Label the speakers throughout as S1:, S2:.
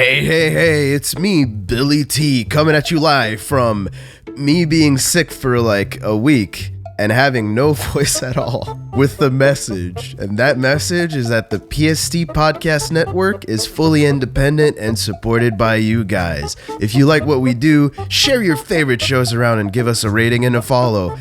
S1: Hey, it's me, Billy T, coming at you live from me being sick for like a week and having no voice at all with the message. And that message is that the PST Podcast Network is fully independent and supported by you guys. If you like what we do, share your favorite shows around and give us a rating and a follow.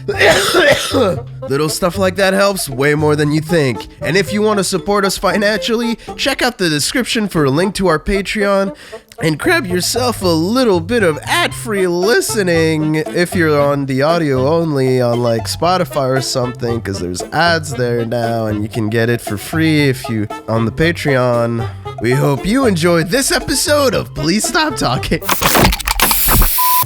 S1: Little stuff like that helps way more than you think. And if you want to support us financially, check out the description for a link to our Patreon and grab yourself a little bit of ad-free listening if you're on the audio only on like Spotify or something, because there's ads there now and you can get it for free if you on the Patreon. We hope you enjoyed this episode of Please Stop Talking.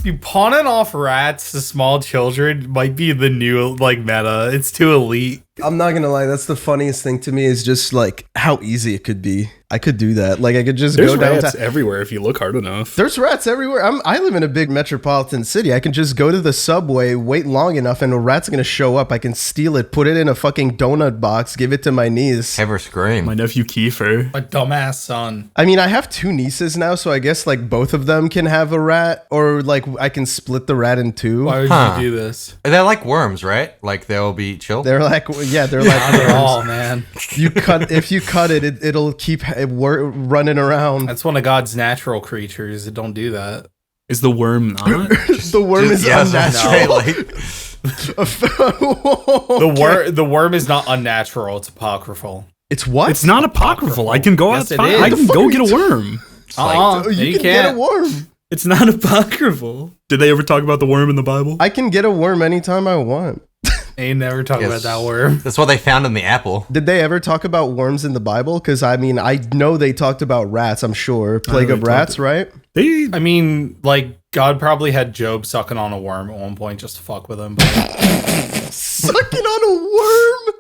S2: You pawning off rats to small children might be the new like meta. It's too elite.
S1: I'm not gonna lie, that's the funniest thing to me is just like how easy it could be. I could do that. Like I could just
S3: There's
S1: go downtown.
S3: rats everywhere if you look hard enough.
S1: There's rats everywhere. I live in a big metropolitan city. I can just go to the subway, wait long enough, and a rat's gonna show up. I can steal it, put it in a fucking donut box, give it to my niece.
S4: Have her scream.
S3: My nephew Kiefer.
S2: My dumbass son.
S1: I mean, I have two nieces now, so I guess like both of them can have a rat, or like I can split the rat in two.
S2: Why would you do this?
S4: They're like worms, right? Like they'll be chill.
S1: They're like, yeah, they're like
S2: Not at all, man.
S1: if you cut it, it'll keep running around.
S2: That's one of God's natural creatures. It don't do that.
S3: Is the worm not?
S1: The worm is unnatural.
S2: The worm is not unnatural. It's apocryphal.
S1: It's what?
S3: It's not apocryphal. I can go
S2: Yes, it
S3: outside.
S2: is.
S3: I can go get a worm.
S1: You can get a worm.
S3: It's not apocryphal. Did they ever talk about the worm in the Bible?
S1: I can get a worm anytime I want.
S2: Ain't never talking about that worm.
S4: That's what they found in the apple.
S1: Did they ever talk about worms in the Bible? Because I mean, I know they talked about rats. I'm sure plague of rats, right?
S2: I mean, like God probably had Job sucking on a worm at one point just to fuck with him. But
S1: Sucking on a worm.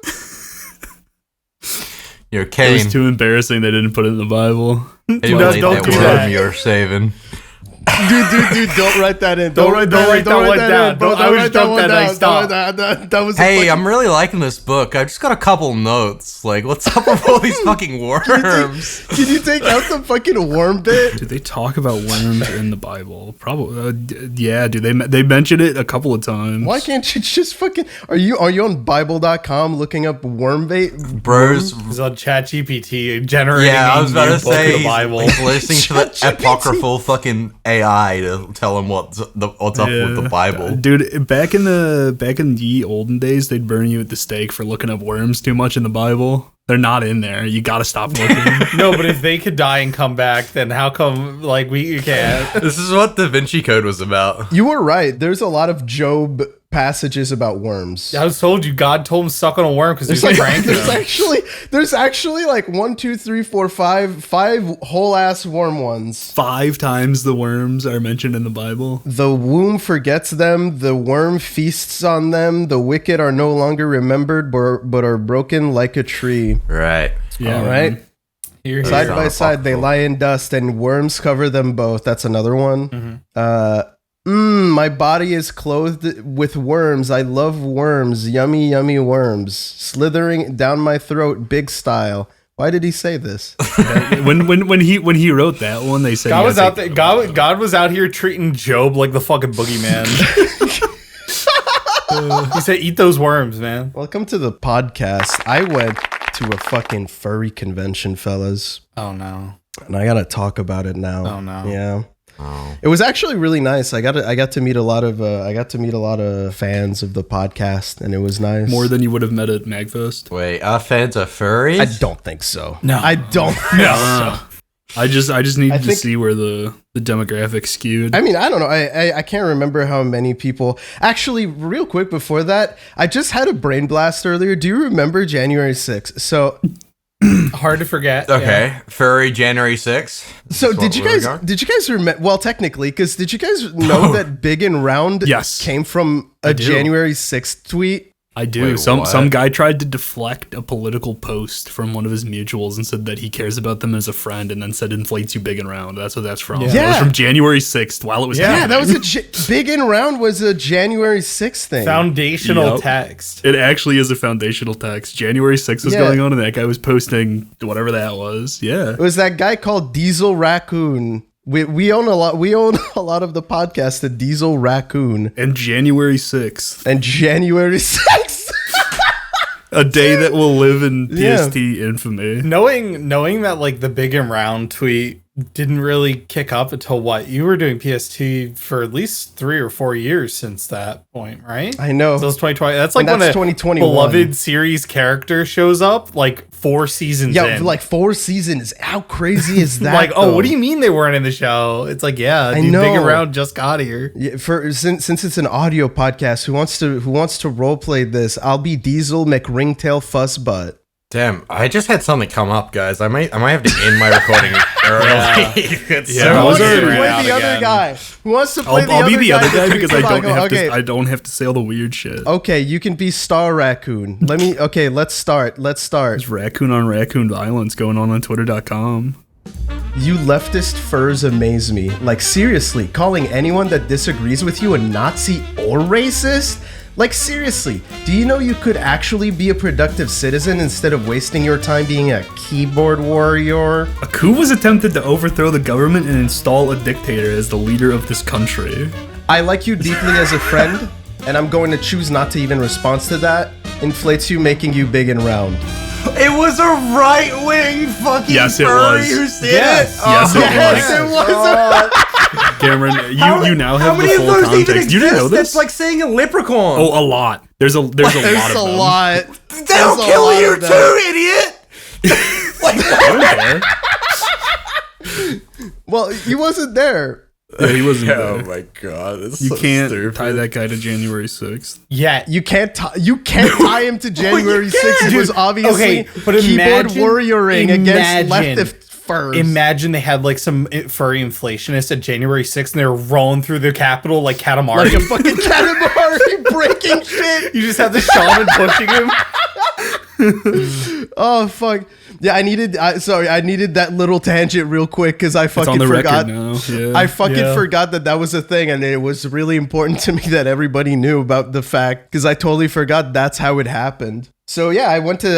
S4: You're
S3: It
S4: Cain.
S3: was too embarrassing they didn't put it in the Bible.
S4: Don't
S2: don't
S4: that
S2: do
S4: worm
S2: that.
S4: you're saving.
S1: Dude, don't write that in.
S2: Don't write that one down. I was drunk that night. Stop.
S1: That was
S4: Hey, I'm really liking this book. I just got a couple notes. Like, what's up with all these fucking worms?
S1: Can you take out the fucking worm bit?
S3: Did they talk about worms in the Bible? Probably. Yeah, dude. They mentioned it a couple of times.
S1: Why can't you just fucking... Are you on Bible.com looking up worm bait?
S4: Bros.
S2: He's on ChatGPT generating
S4: Yeah, I was about to
S2: book of
S4: say,
S2: the Bible.
S4: like, listening to the apocryphal fucking AI to tell him what's up with the Bible.
S3: Dude, back in the olden days, they'd burn you at the stake for looking up worms too much in the Bible. They're not in there. You gotta stop looking.
S2: No, but if they could die and come back, then how come like we can't?
S4: This is what Da Vinci Code was about.
S1: You were right. There's a lot of Job passages about worms.
S2: I was told you God told him to suck on a worm because he was pranking him.
S1: There's actually like 1, 2, 3, 4, 5 whole ass worm ones.
S3: 5 times the worms are mentioned in the Bible.
S1: The womb forgets them, the worm feasts on them, the wicked are no longer remembered but are broken like a tree.
S4: Right.
S3: Yeah,
S1: All right.
S2: Here,
S1: Side
S4: It's
S1: by
S4: not
S1: side they
S4: apocryphal.
S1: lie in dust and worms cover them both. That's another one.
S2: Mhm.
S1: My body is clothed with worms. I love worms. Yummy, yummy worms. Slithering down my throat, big style. Why did he say this?
S3: when he wrote that one, they said
S2: God
S3: you
S2: was
S3: gotta
S2: out there.
S3: take
S2: God was out here treating Job like the fucking boogeyman. He said, "Eat those worms, man."
S1: Welcome to the podcast. I went to a fucking furry convention, fellas,
S2: Oh no.
S1: and I gotta talk about it now.
S2: Oh, no.
S1: Yeah.
S4: Oh.
S1: It was actually really nice. I got to meet a lot of fans of the podcast, and it was nice.
S3: more than you would have met at Magfest.
S4: Wait, our fans are furries?
S1: I don't think so.
S2: No.
S1: I don't think so.
S3: I just needed to
S1: think-
S3: see where the demographic skewed.
S1: I mean, I don't know. I can't remember how many people. Actually, real quick before that, I just had a brain blast earlier. Do you remember January 6th? So
S2: Hard to forget.
S4: Okay, furry January 6th.
S1: did you guys remember? Well, technically, did you guys know that Big and Round
S3: Yes.
S1: came from a
S3: do.
S1: January 6th tweet?
S3: I do.
S4: Wait,
S3: some
S4: what?
S3: guy tried to deflect a political post from one of his mutuals and said that he cares about them as a friend, and then said inflates you big and round. That's what that's from.
S1: Yeah.
S3: That was from January 6th while it was
S1: Yeah,
S3: happening.
S1: that was big and round was a January 6th thing.
S2: Foundational
S3: Yep.
S2: text.
S3: It actually is a foundational text. January 6th was
S1: Yeah.
S3: going on, and that guy was posting whatever that was. Yeah.
S1: It was that guy called Diesel Raccoon. We own a lot. We own a lot of the podcast, the Diesel Raccoon,
S3: And January 6th,
S1: and January 6th.
S3: a day that will live in
S1: Yeah.
S3: PST infamy.
S2: Knowing that like the big and round tweet didn't really kick up until what? You were doing PST for at least 3 or 4 years since that point, right?
S1: I know.
S2: So it's 2020. That's like
S1: And
S2: when
S1: that's
S2: a
S1: 2021.
S2: beloved series character shows up like 4 seasons
S1: Yeah,
S2: in.
S1: like 4 seasons. How crazy is that?
S2: like, oh,
S1: though?
S2: what do you mean they weren't in the show? It's like, yeah,
S1: I
S2: dude, Big
S1: know.
S2: and Round just got here.
S1: Yeah, since it's an audio podcast, who wants to role play this? I'll be Diesel McRingtail Fussbutt.
S4: Damn, I just had something come up, guys. I might have to end my recording early. It's
S3: Yeah,
S1: Who
S3: I
S1: wants
S3: was
S1: to
S3: already
S1: play
S2: out
S1: the other
S2: again.
S1: guy? Who wants to play
S3: I'll be the other guy because I
S1: Come on,
S3: don't have
S1: okay.
S3: to. I don't have to say all the weird shit.
S1: Okay, you can be Star Raccoon. Let's start.
S3: There's raccoon on raccoon violence going on Twitter.com.
S1: You leftist furs amaze me. Like, seriously, calling anyone that disagrees with you a Nazi or racist? Like, seriously, do you know you could actually be a productive citizen instead of wasting your time being a keyboard warrior?
S3: A coup was attempted to overthrow the government and install a dictator as the leader of this country.
S1: I like you deeply as a friend, and I'm going to choose not to even respond to that. Inflates you, making you big and round.
S4: It was a right-wing fucking
S3: Yes, it
S4: furry
S3: was.
S4: who said
S2: Yes.
S4: it.
S3: Yes, it
S1: Yes, it was.
S3: Cameron, you now
S4: How
S3: have the
S4: many of
S3: full
S4: those even
S3: context. You didn't know
S4: exist?
S3: this?
S4: That's like saying a leprechaun.
S3: Oh, a lot. There's a lot of
S1: There's
S3: them.
S1: a lot.
S4: They'll
S1: There's a
S4: kill
S1: lot
S4: you
S1: of them.
S4: too, idiot.
S3: I don't care.
S1: Well, he wasn't there.
S3: Yeah, he wasn't
S4: Oh
S3: there.
S4: my god, it's
S3: You
S4: so
S3: can't
S4: stupid.
S3: tie that guy to January 6th.
S2: Yeah.
S1: You can't tie him to January 6th. It was obviously
S2: Okay, but
S1: keyboard
S2: imagine-
S1: warrioring against
S2: imagine-
S1: leftist furs.
S2: Imagine they had like some furry inflationists at January 6th and they were rolling through the Capitol like Katamari.
S1: like a fucking Katamari breaking shit.
S2: You just have the shaman pushing him.
S1: Oh fuck. Yeah, I needed that little tangent real quick because I
S3: It's on
S1: fucking
S3: the
S1: forgot.
S3: record now. Yeah.
S1: I fucking
S2: Yeah.
S1: forgot that was a thing, and it was really important to me that everybody knew about the fact because I totally forgot that's how it happened. So yeah, I went to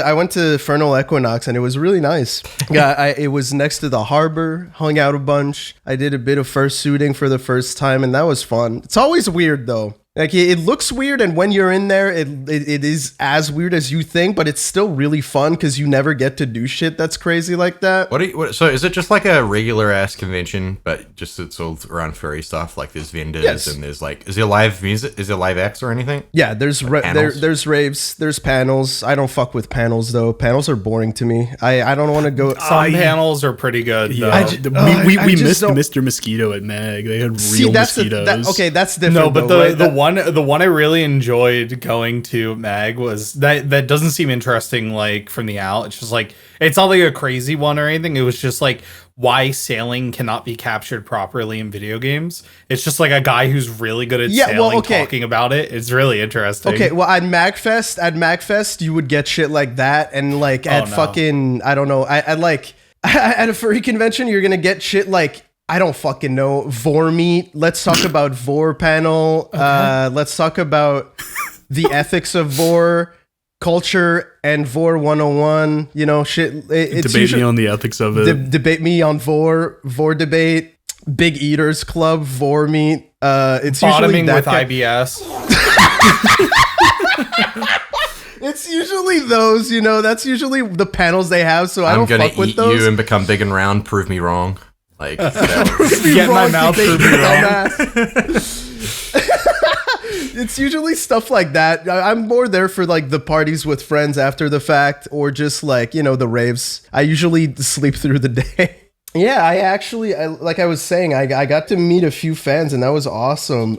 S1: Furnal Equinox, and it was really nice. Yeah, it was next to the harbor, hung out a bunch. I did a bit of fursuiting for the first time, and that was fun. It's always weird though. Like it looks weird, and when you're in there, it is as weird as you think, but it's still really fun because you never get to do shit that's crazy like that.
S4: So is it just like a regular ass convention, but just it's all around furry stuff? Like there's vendors
S1: Yes.
S4: and there's like, is it live music? Is it live acts or anything?
S1: Yeah, there's
S4: panels?
S1: there's raves, there's panels. I don't fuck with panels though. Panels are boring to me. I don't want to go.
S2: Some panels are pretty good.
S3: Yeah,
S2: though.
S3: we
S1: I
S3: missed
S1: just don't-
S3: Mr. Mosquito at Mag. They had real
S1: See, that's
S3: mosquitoes.
S1: okay. That's different.
S2: No, but
S1: though, right?
S2: the one I really enjoyed going to Mag was that doesn't seem interesting like from the out. It's just like it's not like a crazy one or anything. It was just like why sailing cannot be captured properly in video games. It's just like a guy who's really good at sailing talking about it. It's really interesting.
S1: Okay, well at MagFest, you would get shit like that, and like at
S2: no.
S1: fucking I don't know, I like at a furry convention, you're gonna get shit like. I don't fucking know. Vor meat. Let's talk about Vor panel. Let's talk about the ethics of Vor culture and Vor 101. You know, shit. It's
S3: Debate
S1: usually,
S3: me on the ethics of it.
S1: debate me on Vor debate. Big Eaters Club. Vor meat. It's usually
S2: Bottoming
S1: that
S2: with
S1: kind-
S2: IBS.
S1: It's usually those. You know, that's usually the panels they have. So I
S4: I'm
S1: don't
S4: gonna
S1: fuck with
S4: eat
S1: those.
S4: you and become big and round. Prove me wrong. Like that
S2: Get my
S1: Wrong
S2: mouth
S1: debate,
S2: prove me
S1: dumbass. It's usually stuff like that. I'm more there for like the parties with friends after the fact, or just like, you know, the raves. I usually sleep through the day. Yeah, like I was saying, I got to meet a few fans, and that was awesome.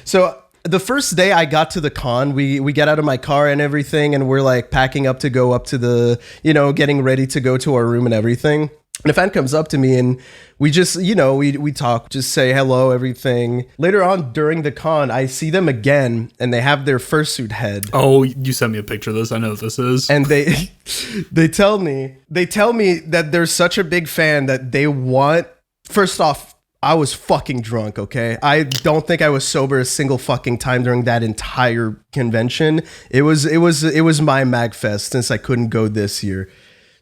S1: So the first day I got to the con, we get out of my car and everything, and we're like packing up to go up to the, you know, getting ready to go to our room and everything. And a fan comes up to me and we just, we talk, just say hello, everything. Later on during the con, I see them again and they have their fursuit head.
S3: Oh, you sent me a picture of this. I know what this is.
S1: And they tell me that they're such a big fan that they want, first off, I was fucking drunk, okay? I don't think I was sober a single fucking time during that entire convention. It was my MagFest since I couldn't go this year.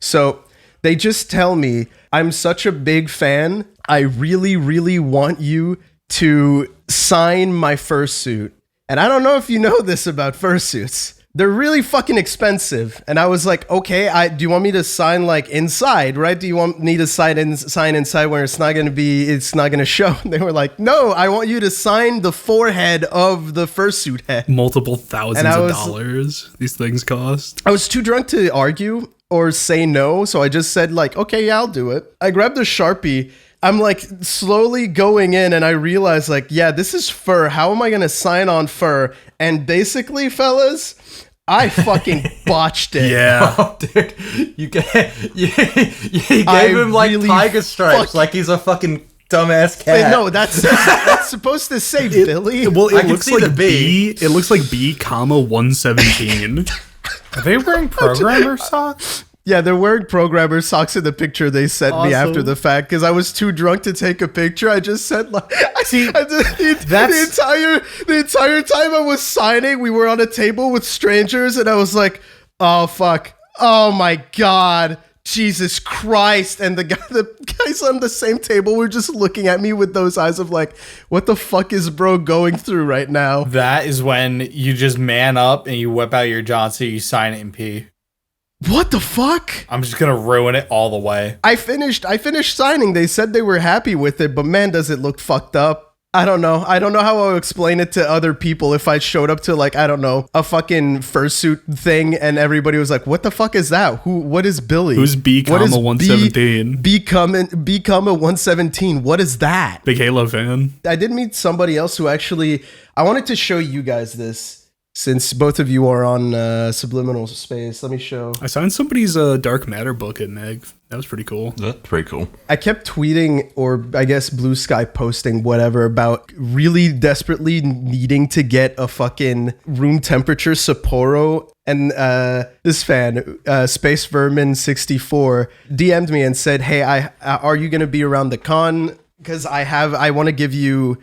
S1: So they just tell me, I'm such a big fan. I really, really want you to sign my fursuit. And I don't know if you know this about fursuits. They're really fucking expensive. And I was like, okay, do you want me to sign like inside, right? Do you want me to sign inside where it's not going to show? And they were like, no, I want you to sign the forehead of the fursuit head.
S3: Multiple thousands of dollars these things cost.
S1: I was too drunk to argue or say no. So I just said like, okay, yeah, I'll do it. I grabbed a Sharpie. I'm like slowly going in and I realized like, yeah, this is fur. How am I going to sign on fur? And basically, fellas, I fucking botched it.
S3: Yeah.
S4: Oh, dude, you gave him like
S1: really
S4: tiger stripes, like he's a fucking dumbass cat.
S1: Wait, no, that's supposed to say Billy.
S3: Well,
S4: I
S3: it
S4: can
S3: looks
S4: see
S3: like
S4: the B.
S3: B. It looks like B, comma 117.
S2: Are they wearing programmer socks?
S1: Yeah, they're wearing programmer socks in the picture they sent me after the fact because I was too drunk to take a picture. I just said like, the entire time I was signing, we were on a table with strangers, and I was like, oh fuck, oh my god, Jesus Christ! And the guys on the same table were just looking at me with those eyes of like, what the fuck is bro going through right now?
S2: That is when you just man up and you whip out your Johnson, you sign it in P.
S1: What the fuck?
S2: I'm just gonna ruin it all the way.
S1: I finished signing. They said they were happy with it, but man, does it look fucked up. I don't know how I'll explain it to other people if I showed up to like, I don't know, a fucking fursuit thing and everybody was like, what the fuck is that? What is Billy?
S3: Who's B, comma 117?
S1: Become a 117. What is that?
S3: Big Halo fan.
S1: I did meet somebody else who actually, I wanted to show you guys this. Since both of you are on Subliminal Space, let me show.
S3: I signed somebody's Dark Matter book at Meg. That was pretty cool.
S4: That's pretty cool.
S1: I kept tweeting, or I guess Blue Sky posting, whatever, about really desperately needing to get a fucking room temperature Sapporo. And this fan, Space Vermin 64, DM'd me and said, hey, are you going to be around the con? Because I want to give you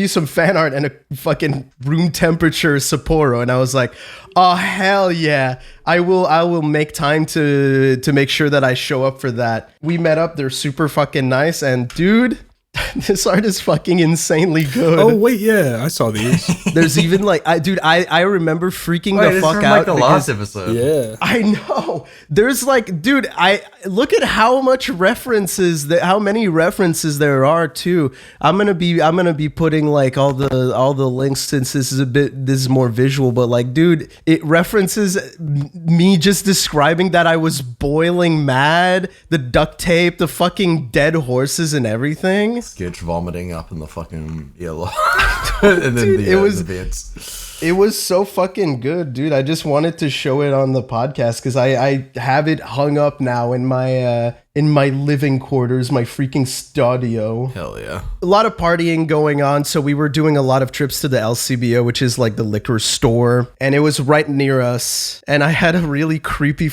S1: some fan art and a fucking room temperature Sapporo. And I was like, oh hell yeah, I will make time to make sure that I show up for that. We met up, they're super fucking nice, and dude, this art is fucking insanely good.
S3: Oh wait, yeah, I saw these.
S1: There's even like, I remember freaking the fuck out.
S4: Like the last episode.
S3: Yeah,
S1: I know. There's like, dude, I look at how many references there are too. I'm gonna be putting like all the links since this is more visual. But like, dude, it references me just describing that I was boiling mad, the duct tape, the fucking dead horses and everything.
S4: Skitch vomiting up in the fucking yellow. And then
S1: dude,
S4: the bits.
S1: It was so fucking good, dude. I just wanted to show it on the podcast because I have it hung up now in my living quarters, my freaking studio.
S4: Hell yeah.
S1: A lot of partying going on, so we were doing a lot of trips to the LCBO, which is like the liquor store, and it was right near us. And I had a really creepy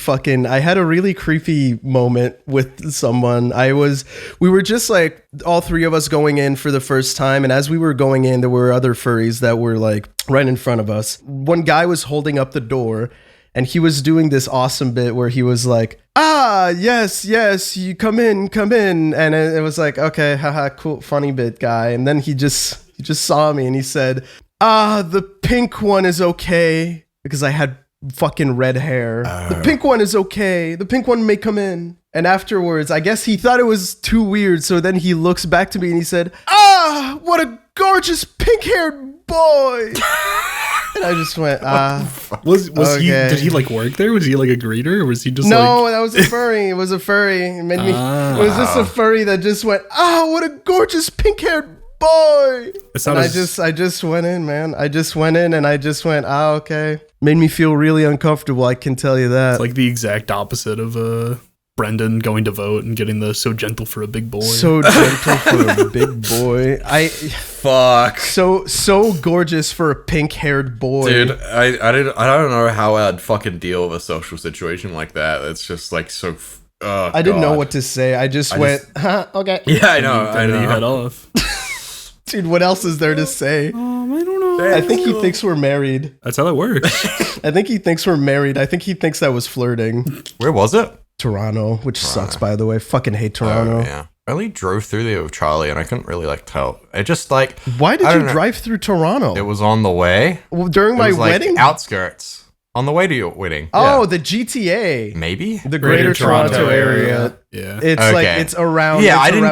S1: moment with someone. We were just like all three of us going in for the first time, and as we were going in, there were other furries that were like right in front of us. One guy was holding up the door, and he was doing this awesome bit where he was like, yes, you come in. And it was like, okay, haha, cool, funny bit, guy. And then he just saw me and he said, the pink one is okay. Because I had fucking red hair. The pink one is okay. The pink one may come in. And afterwards, I guess he thought it was too weird. So then he looks back to me and he said, what a gorgeous pink-haired boy. And I just went,
S3: Was
S1: okay.
S3: did he like work there? Was he like a greeter, or was he just
S1: No,
S3: like...
S1: that was a furry. It was a furry. It made me. It was just a furry that just went, what a gorgeous pink-haired boy. And I just went in, man. I just went in and I just went, okay. Made me feel really uncomfortable, I can tell you that.
S3: It's like the exact opposite of Brendan going to vote and getting the "So Gentle for a Big Boy."
S1: So gentle for a big boy.
S5: Fuck.
S1: So gorgeous for a pink-haired boy.
S5: Dude, I don't know how I'd fucking deal with a social situation like that. It's just like so.
S1: I didn't know what to say. I just went, okay.
S5: Yeah, I know. I know.
S3: You head off.
S1: Dude, what else is there to say?
S3: I don't know.
S1: I think he thinks we're married.
S3: That's how that works.
S1: I think he thinks we're married. I think he thinks that was flirting.
S4: Where was it?
S1: Toronto, which sucks, by the way. Fucking hate Toronto.
S4: Oh, yeah. I only drove through there with Charlie, and I couldn't really tell. It just like.
S1: Why did you drive through Toronto?
S4: It was on the way.
S1: Well, during my wedding?
S4: Outskirts. On the way to your wedding.
S1: Oh, the GTA.
S4: Maybe
S1: the Greater Toronto area.
S3: Yeah.
S1: It's like it's around.
S4: Yeah,
S1: I
S4: didn't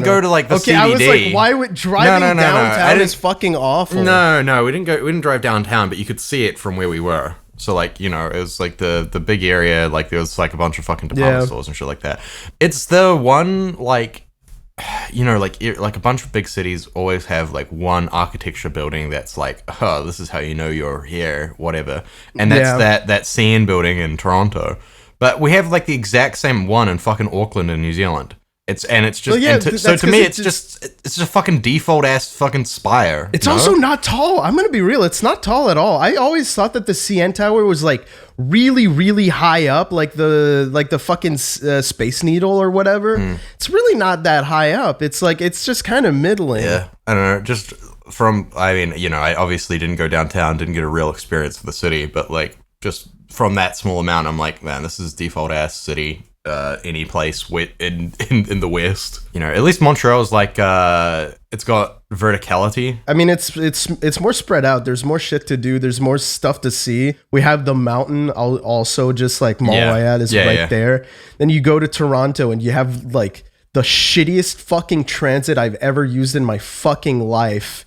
S4: go to like the CBD.
S1: I was like, why would driving downtown is fucking awful.
S4: No, we didn't drive downtown, but you could see it from where we were. So like, it was like the big area, like there was like a bunch of fucking department stores and shit like that. It's the one like like a bunch of big cities always have like one architecture building that's like, oh, this is how you know you're here, whatever. And that's that CN building in Toronto. But we have like the exact same one in fucking Auckland in New Zealand. It's just so to me it's just a fucking default ass fucking spire.
S1: It's also not tall. I'm gonna be real. It's not tall at all. I always thought that the CN Tower was like really, really high up, like the fucking Space Needle or whatever. It's really not that high up. It's like it's just kind of middling.
S4: Yeah, I don't know. Just I obviously didn't go downtown, didn't get a real experience of the city, but like just from that small amount, I'm like, man, this is default ass city. Any place in the West, at least Montreal is like it's got verticality.
S1: I mean, it's more spread out. There's more shit to do. There's more stuff to see. We have the mountain also, just like Montreal is there. Then you go to Toronto and you have like the shittiest fucking transit I've ever used in my fucking life.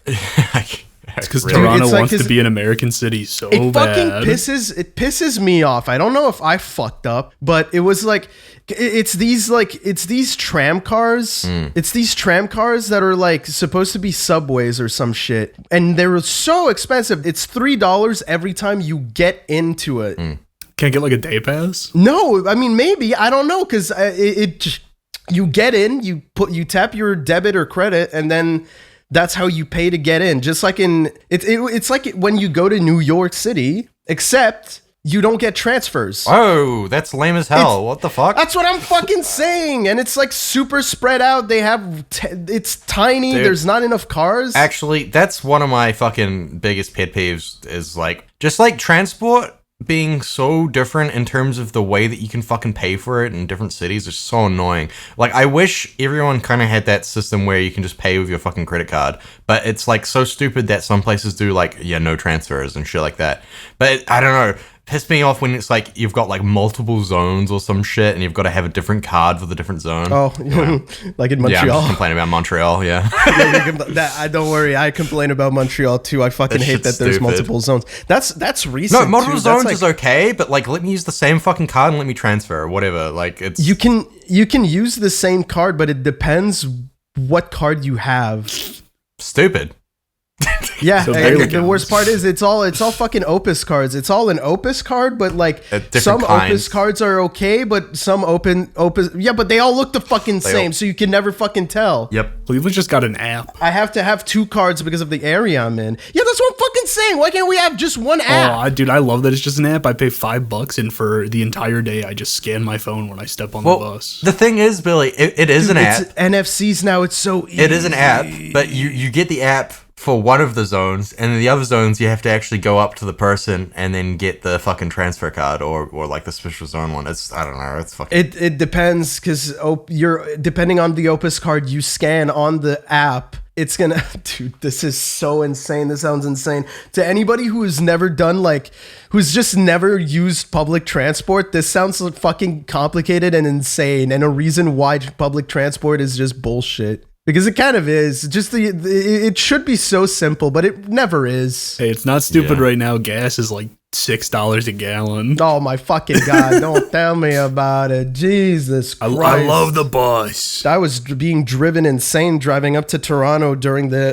S3: It's because Toronto wants to be an American city so bad.
S1: It pisses me off. I don't know if I fucked up, but it was like it's these tram cars. It's these tram cars that are like supposed to be subways or some shit, and they're so expensive. It's $3 every time you get into it.
S3: Can't get like a day pass?
S1: No, I mean maybe, I don't know, because you get in, you tap your debit or credit, and then that's how you pay to get in. Just like it's like when you go to New York City, except you don't get transfers.
S4: Oh, that's lame as hell. What the fuck?
S1: That's what I'm fucking saying. And it's like super spread out. They have, it's tiny. Dude, there's not enough cars.
S4: Actually, that's one of my fucking biggest pet peeves is like, just like transport being so different in terms of the way that you can fucking pay for it in different cities is so annoying. Like, I wish everyone kind of had that system where you can just pay with your fucking credit card, but it's like so stupid that some places do like, no transfers and shit like that. But I don't know, pissed me off when it's like you've got like multiple zones or some shit and you've got to have a different card for the different zone.
S1: Oh, like in Montreal.
S4: Yeah, I'm just complaining about Montreal, yeah.
S1: Don't worry, I complain about Montreal too. I fucking hate that there's multiple zones. That's recent.
S4: No, multiple zones is okay, but like let me use the same fucking card and let me transfer or whatever. Like it's
S1: you can use the same card, but it depends what card you have.
S4: Stupid.
S1: Yeah, and the worst part is it's all fucking Opus cards. It's all an Opus card, but like some Opus cards are okay, but some Opus, but they all look the fucking same, so you can never fucking tell.
S4: Yep.
S3: Cleveland just got an app.
S1: I have to have two cards because of the area I'm in. Yeah, that's what I'm fucking saying. Why can't we have just one app?
S3: Oh, dude, I love that it's just an app. I pay $5 and for the entire day I just scan my phone when I step on the bus.
S4: The thing is, Billy, it is an app.
S1: It's NFCs now. It's so easy.
S4: It is an app, but you get the app for one of the zones, and in the other zones you have to actually go up to the person and then get the fucking transfer card or like the special zone one. It's, I don't know, it's fucking...
S1: It depends, because you're depending on the Opus card you scan on the app, it's gonna... Dude, this is so insane. This sounds insane. To anybody who's never done, like, who's just never used public transport, this sounds fucking complicated and insane, and a reason why public transport is just bullshit. Because it kind of is. Just it should be so simple, but it never is.
S3: Hey, it's not stupid right now. Gas is like $6 a gallon.
S1: Oh my fucking God, don't tell me about it. Jesus Christ.
S3: I love the bus.
S1: I was being driven insane driving up to Toronto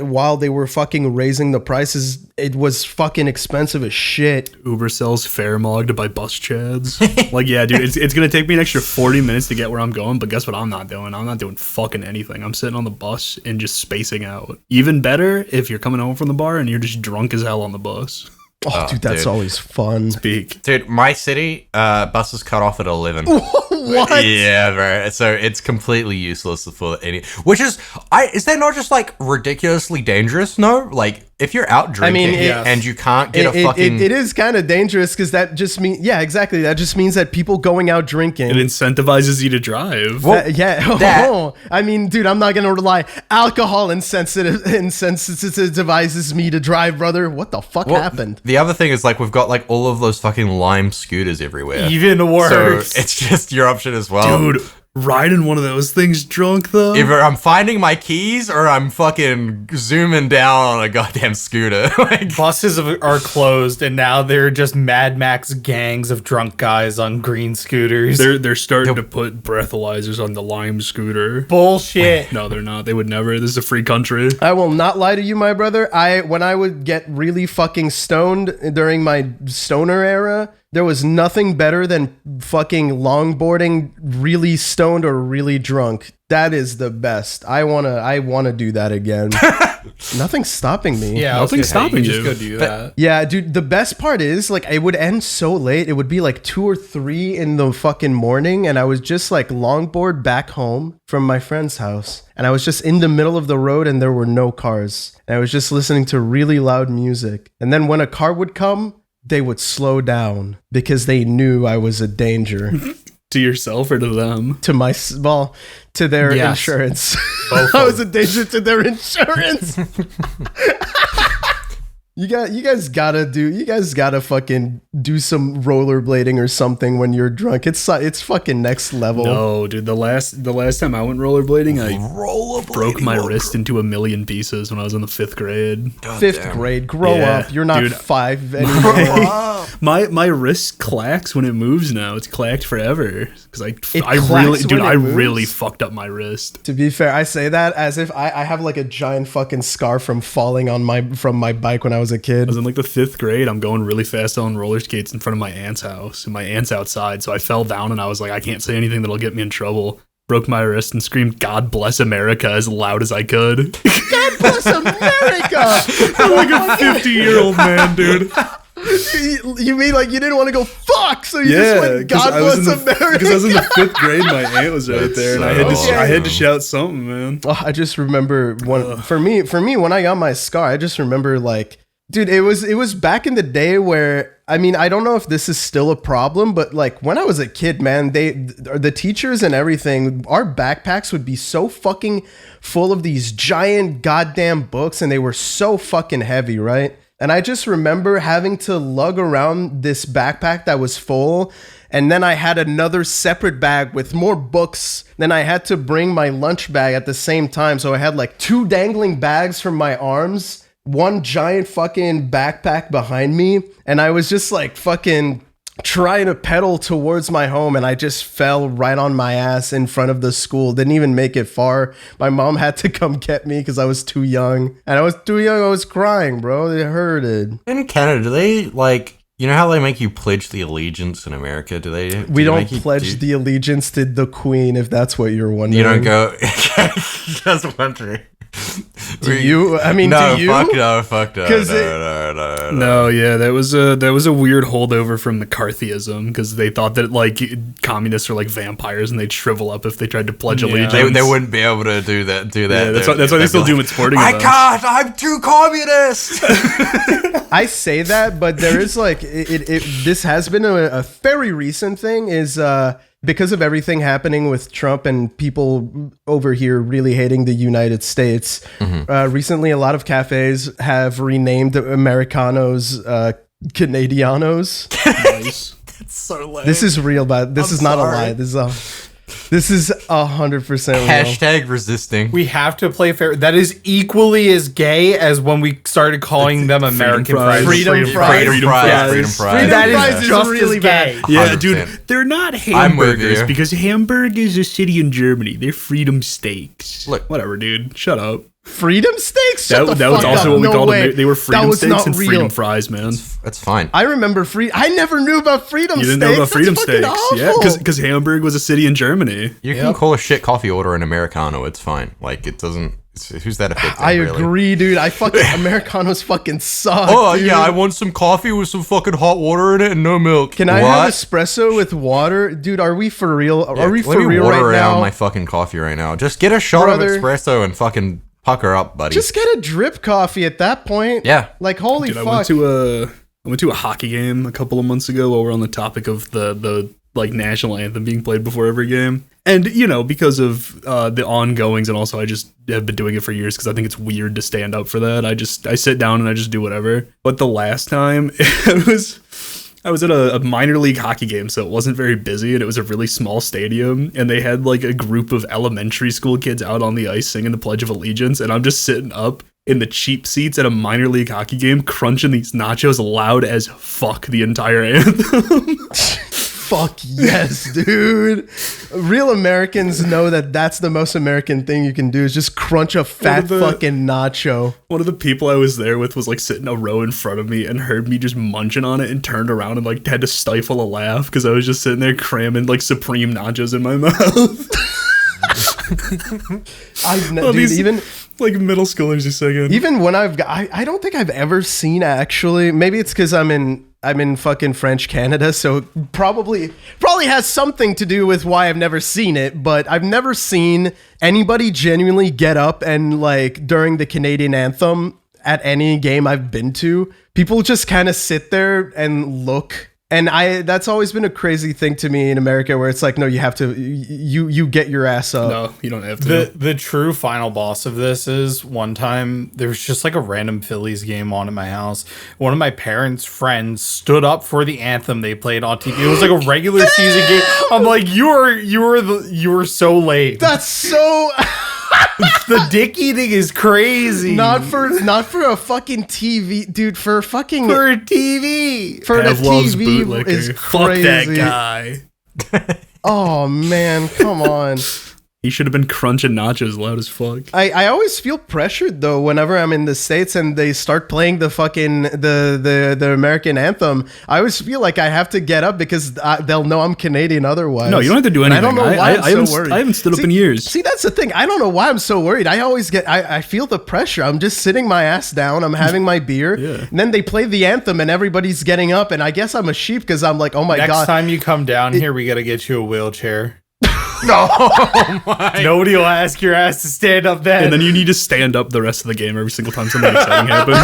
S1: while they were fucking raising the prices. It was fucking expensive as shit.
S3: Uber sells fare mogged by bus chads. Like, yeah, dude, it's gonna take me an extra 40 minutes to get where I'm going, but guess what I'm not doing? I'm not doing fucking anything. I'm sitting on the bus and just spacing out. Even better if you're coming home from the bar and you're just drunk as hell on the bus.
S1: Oh, dude, that's always fun.
S3: Speak.
S4: Dude, my city, buses cut off at 11.
S1: What?
S4: Yeah, bro. So it's completely useless for any. Which is that not just like ridiculously dangerous? No, like if you're out drinking and you can't get a fucking.
S1: It is kind of dangerous because that just means exactly. That just means that people going out drinking.
S3: It incentivizes you to drive.
S1: I mean, dude, I'm not gonna rely. Alcohol insensitivizes me to drive, brother. What the fuck happened?
S4: The other thing is like we've got like all of those fucking Lime scooters everywhere.
S2: Even worse.
S4: So it's just your option as well.
S3: Dude, riding one of those things drunk, though?
S4: Either I'm finding my keys or I'm fucking zooming down on a goddamn scooter. Like,
S2: buses are closed, and now they're just Mad Max gangs of drunk guys on green scooters.
S3: They're starting to put breathalyzers on the Lime scooter.
S2: Bullshit.
S3: No, they're not. They would never. This is a free country.
S1: I will not lie to you, my brother. When I would get really fucking stoned during my stoner era, there was nothing better than fucking longboarding really stoned or really drunk. That is the best. I wanna do that again. Nothing's stopping me.
S2: Yeah,
S3: nothing's stopping you.
S2: Just go do that.
S1: Yeah, dude, the best part is like it would end so late. It would be like 2 or 3 in the fucking morning, and I was just like longboard back home from my friend's house. And I was just in the middle of the road and there were no cars. And I was just listening to really loud music. And then when a car would come, they would slow down because they knew I was a danger.
S3: To yourself or to them?
S1: To their insurance. I was a danger to their insurance. You guys gotta fucking do some rollerblading or something when you're drunk. It's fucking next level.
S3: No, dude. The last time I went rollerblading, I broke my wrist into a million pieces when I was in the 5th grade.
S1: Fifth grade, grow up. You're not 5 anymore.
S3: My wrist clacks when it moves now. It's clacked forever because I really fucked up my wrist.
S1: To be fair, I say that as if I have like a giant fucking scar from falling from my bike when I was a kid.
S3: I was in like the 5th grade. I'm going really fast on roller skates in front of my aunt's house, and my aunt's outside. So I fell down, and I was like, I can't say anything that'll get me in trouble. Broke my wrist and screamed, "God bless America," as loud as I could.
S1: God bless America!
S3: I'm like a 50-year-old man, dude.
S1: You mean like you didn't want to go fuck, so you just went God bless America?
S3: Because I was in the 5th grade, my aunt was right there, and I had to shout something, man.
S1: Oh, I just remember for me when I got my scar, I just remember like, dude, it was back in the day where, I mean, I don't know if this is still a problem, but like when I was a kid, man, the teachers and everything, our backpacks would be so fucking full of these giant goddamn books, and they were so fucking heavy, right? And I just remember having to lug around this backpack that was full. And then I had another separate bag with more books. Then I had to bring my lunch bag at the same time. So I had like 2 dangling bags from my arms, 1 giant fucking backpack behind me. And I was just like fucking trying to pedal towards my home, and I just fell right on my ass in front of the school. Didn't even make it far. My mom had to come get me because I was too young. And I was too young. I was crying, bro. It hurted.
S4: in Canada, do they like, you know how they make you pledge the allegiance in America?
S1: We don't pledge the allegiance to the Queen, if that's what you're wondering.
S4: You don't go. Just wondering.
S1: Do you? I mean,
S4: no,
S1: do you?
S4: Fuck no.
S3: No, yeah, that was a weird holdover from McCarthyism because they thought that like communists are like vampires and they'd shrivel up if they tried to pledge allegiance.
S4: They wouldn't be able to do that.
S3: Yeah, that's why they still do them at sporting events.
S4: I can't. I'm too communist.
S1: I say that, but there is like this has been a very recent thing. Is because of everything happening with Trump and people over here really hating the United States, recently a lot of cafes have renamed Americanos Canadianos.
S3: Nice.
S4: It's so lame.
S1: This is real, but this is not a lie. This is This is 100% real.
S4: Hashtag resisting.
S2: We have to play fair. That is equally as gay as when we started calling them American fries.
S1: Freedom fries.
S4: Freedom fries.
S2: That
S1: fries
S2: is
S1: is
S2: just
S1: really
S2: as gay.
S1: bad.
S3: Yeah,
S4: 100%.
S3: dude, they're not
S4: I'm with
S3: hamburgers
S4: you.
S3: because Hamburg is a city in Germany. They're freedom steaks.
S4: Look.
S3: Whatever, dude. Shut up.
S1: Freedom steaks? Shut the
S3: That was
S1: fuck
S3: also
S1: up.
S3: what we
S1: No
S3: called
S1: way.
S3: them. They were
S1: That
S3: freedom
S1: was
S3: steaks
S1: not
S3: and
S1: real.
S3: freedom fries, man.
S4: That's fine.
S1: I remember I never knew about freedom
S3: You
S1: steaks.
S3: didn't know about freedom
S1: That's fucking
S3: steaks. Yeah,
S1: awful.
S3: because Hamburg was a city in Germany.
S4: You can call a shit coffee order an Americano. It's fine. Like, it doesn't... who's that affecting,
S1: I
S4: really?
S1: agree, dude. I fucking Americanos fucking suck.
S4: Oh,
S1: dude.
S4: yeah, I want some coffee with some fucking hot water in it and no milk.
S1: Can I
S4: What?
S1: have espresso with water, dude? Are we for real?
S4: Yeah,
S1: Are we
S4: let
S1: for
S4: me
S1: real
S4: water
S1: right
S4: around
S1: now?
S4: my fucking coffee right now. Just get a shot
S1: Brother.
S4: of espresso and fucking pucker up, buddy.
S1: Just get a drip coffee at that point.
S4: Yeah.
S1: Like holy
S3: Dude,
S1: fuck.
S3: I went to a hockey game a couple of months ago while we're on the topic of the like national anthem being played before every game. And, you know, because of the ongoings, and also I just have been doing it for years because I think it's weird to stand up for that. I sit down and I just do whatever. But the last time I was at a minor league hockey game, so it wasn't very busy, and it was a really small stadium, and they had like a group of elementary school kids out on the ice singing the Pledge of Allegiance, and I'm just sitting up in the cheap seats at a minor league hockey game crunching these nachos loud as fuck the entire anthem.
S1: Fuck yes, dude. Real Americans know that that's the most American thing you can do is just crunch a fat fucking nacho.
S3: One of the people I was there with was like sitting a row in front of me and heard me just munching on it and turned around and like had to stifle a laugh because I was just sitting there cramming like supreme nachos in my mouth.
S1: Dude,
S3: these-
S1: even
S3: Like middle schoolers just singing.
S1: even when I don't think I've ever seen actually. Maybe it's because I'm in fucking French Canada, so probably has something to do with why I've never seen it. But I've never seen anybody genuinely get up and like during the Canadian anthem at any game I've been to. People just kind of sit there and look. And that's always been a crazy thing to me in America where it's like, no, you have to, you get your ass up.
S3: No, you don't have to.
S2: The true final boss of this is one time there was just like a random Phillies game on at my house. One of my parents' friends stood up for the anthem they played on TV. It was like a regular season game. I'm like, you were so late.
S1: That's so
S2: The dick eating is crazy.
S1: not for a fucking TV, dude. For fucking
S2: for TV.
S1: for the
S3: Pav loves
S1: TV
S3: bootlicker.
S1: is
S3: Fuck that
S1: crazy.
S3: guy.
S1: Oh man, come on.
S3: He should have been crunching nachos loud as fuck.
S1: I always feel pressured though whenever I'm in the States and they start playing the fucking the American anthem. I always feel like I have to get up because they'll know I'm Canadian otherwise.
S3: No, you don't have to do
S1: And
S3: anything.
S1: I don't know why I'm so
S3: I
S1: worried.
S3: haven't stood up in years.
S1: See, that's the thing. I don't know why I'm so worried. I always I feel the pressure. I'm just sitting my ass down. I'm having my beer.
S3: Yeah.
S1: And then they play the anthem and everybody's getting up. And I guess I'm a sheep because I'm like, oh my
S2: Next
S1: God.
S2: time you come down here, we gotta get you a wheelchair.
S4: No, my.
S2: Nobody will ask your ass to stand up then.
S3: And then you need to stand up the rest of the game every single time something exciting happens.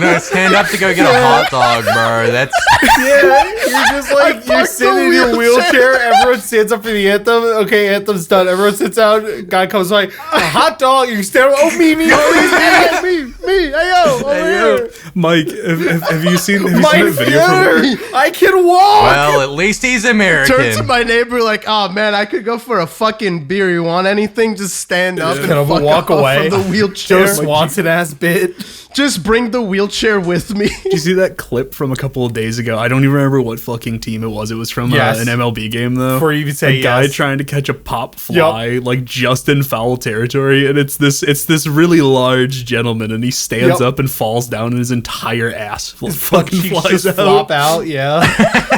S4: No, stand up to go get a hot dog, bro. That's
S2: Yeah, you're just like, you're
S1: fucked
S2: sitting
S1: the
S2: in your
S1: wheelchair.
S2: wheelchair, everyone stands up for the anthem. Okay, anthem's done. Everyone sits down, guy comes by, a hot dog, you stand up, oh, me,
S1: me, hey yo, over here.
S3: Mike, have you seen
S2: my
S3: that video from
S2: theater, I can walk!
S4: well, at least he's American.
S1: Turn to my neighbor like, oh man, I could go for a fucking beer. You want anything? Just stand up and
S2: Can I
S1: fuck
S2: walk
S1: off
S2: away?
S1: from the wheelchair.
S2: Joe Swanson ass bit.
S1: Just bring the wheelchair with me.
S3: Did you see that clip from a couple of days ago? I don't even remember what fucking team it was. It was from
S2: Yes.
S3: an MLB game, though.
S2: Before you even say
S3: a guy
S2: yes.
S3: trying to catch a pop fly, like just in foul territory, and it's this really large gentleman, and he stands
S2: Yep.
S3: up and falls down, and his entire ass
S2: Butt
S3: fucking
S2: cheeks
S3: flies
S2: just
S3: out.
S2: flop out, yeah.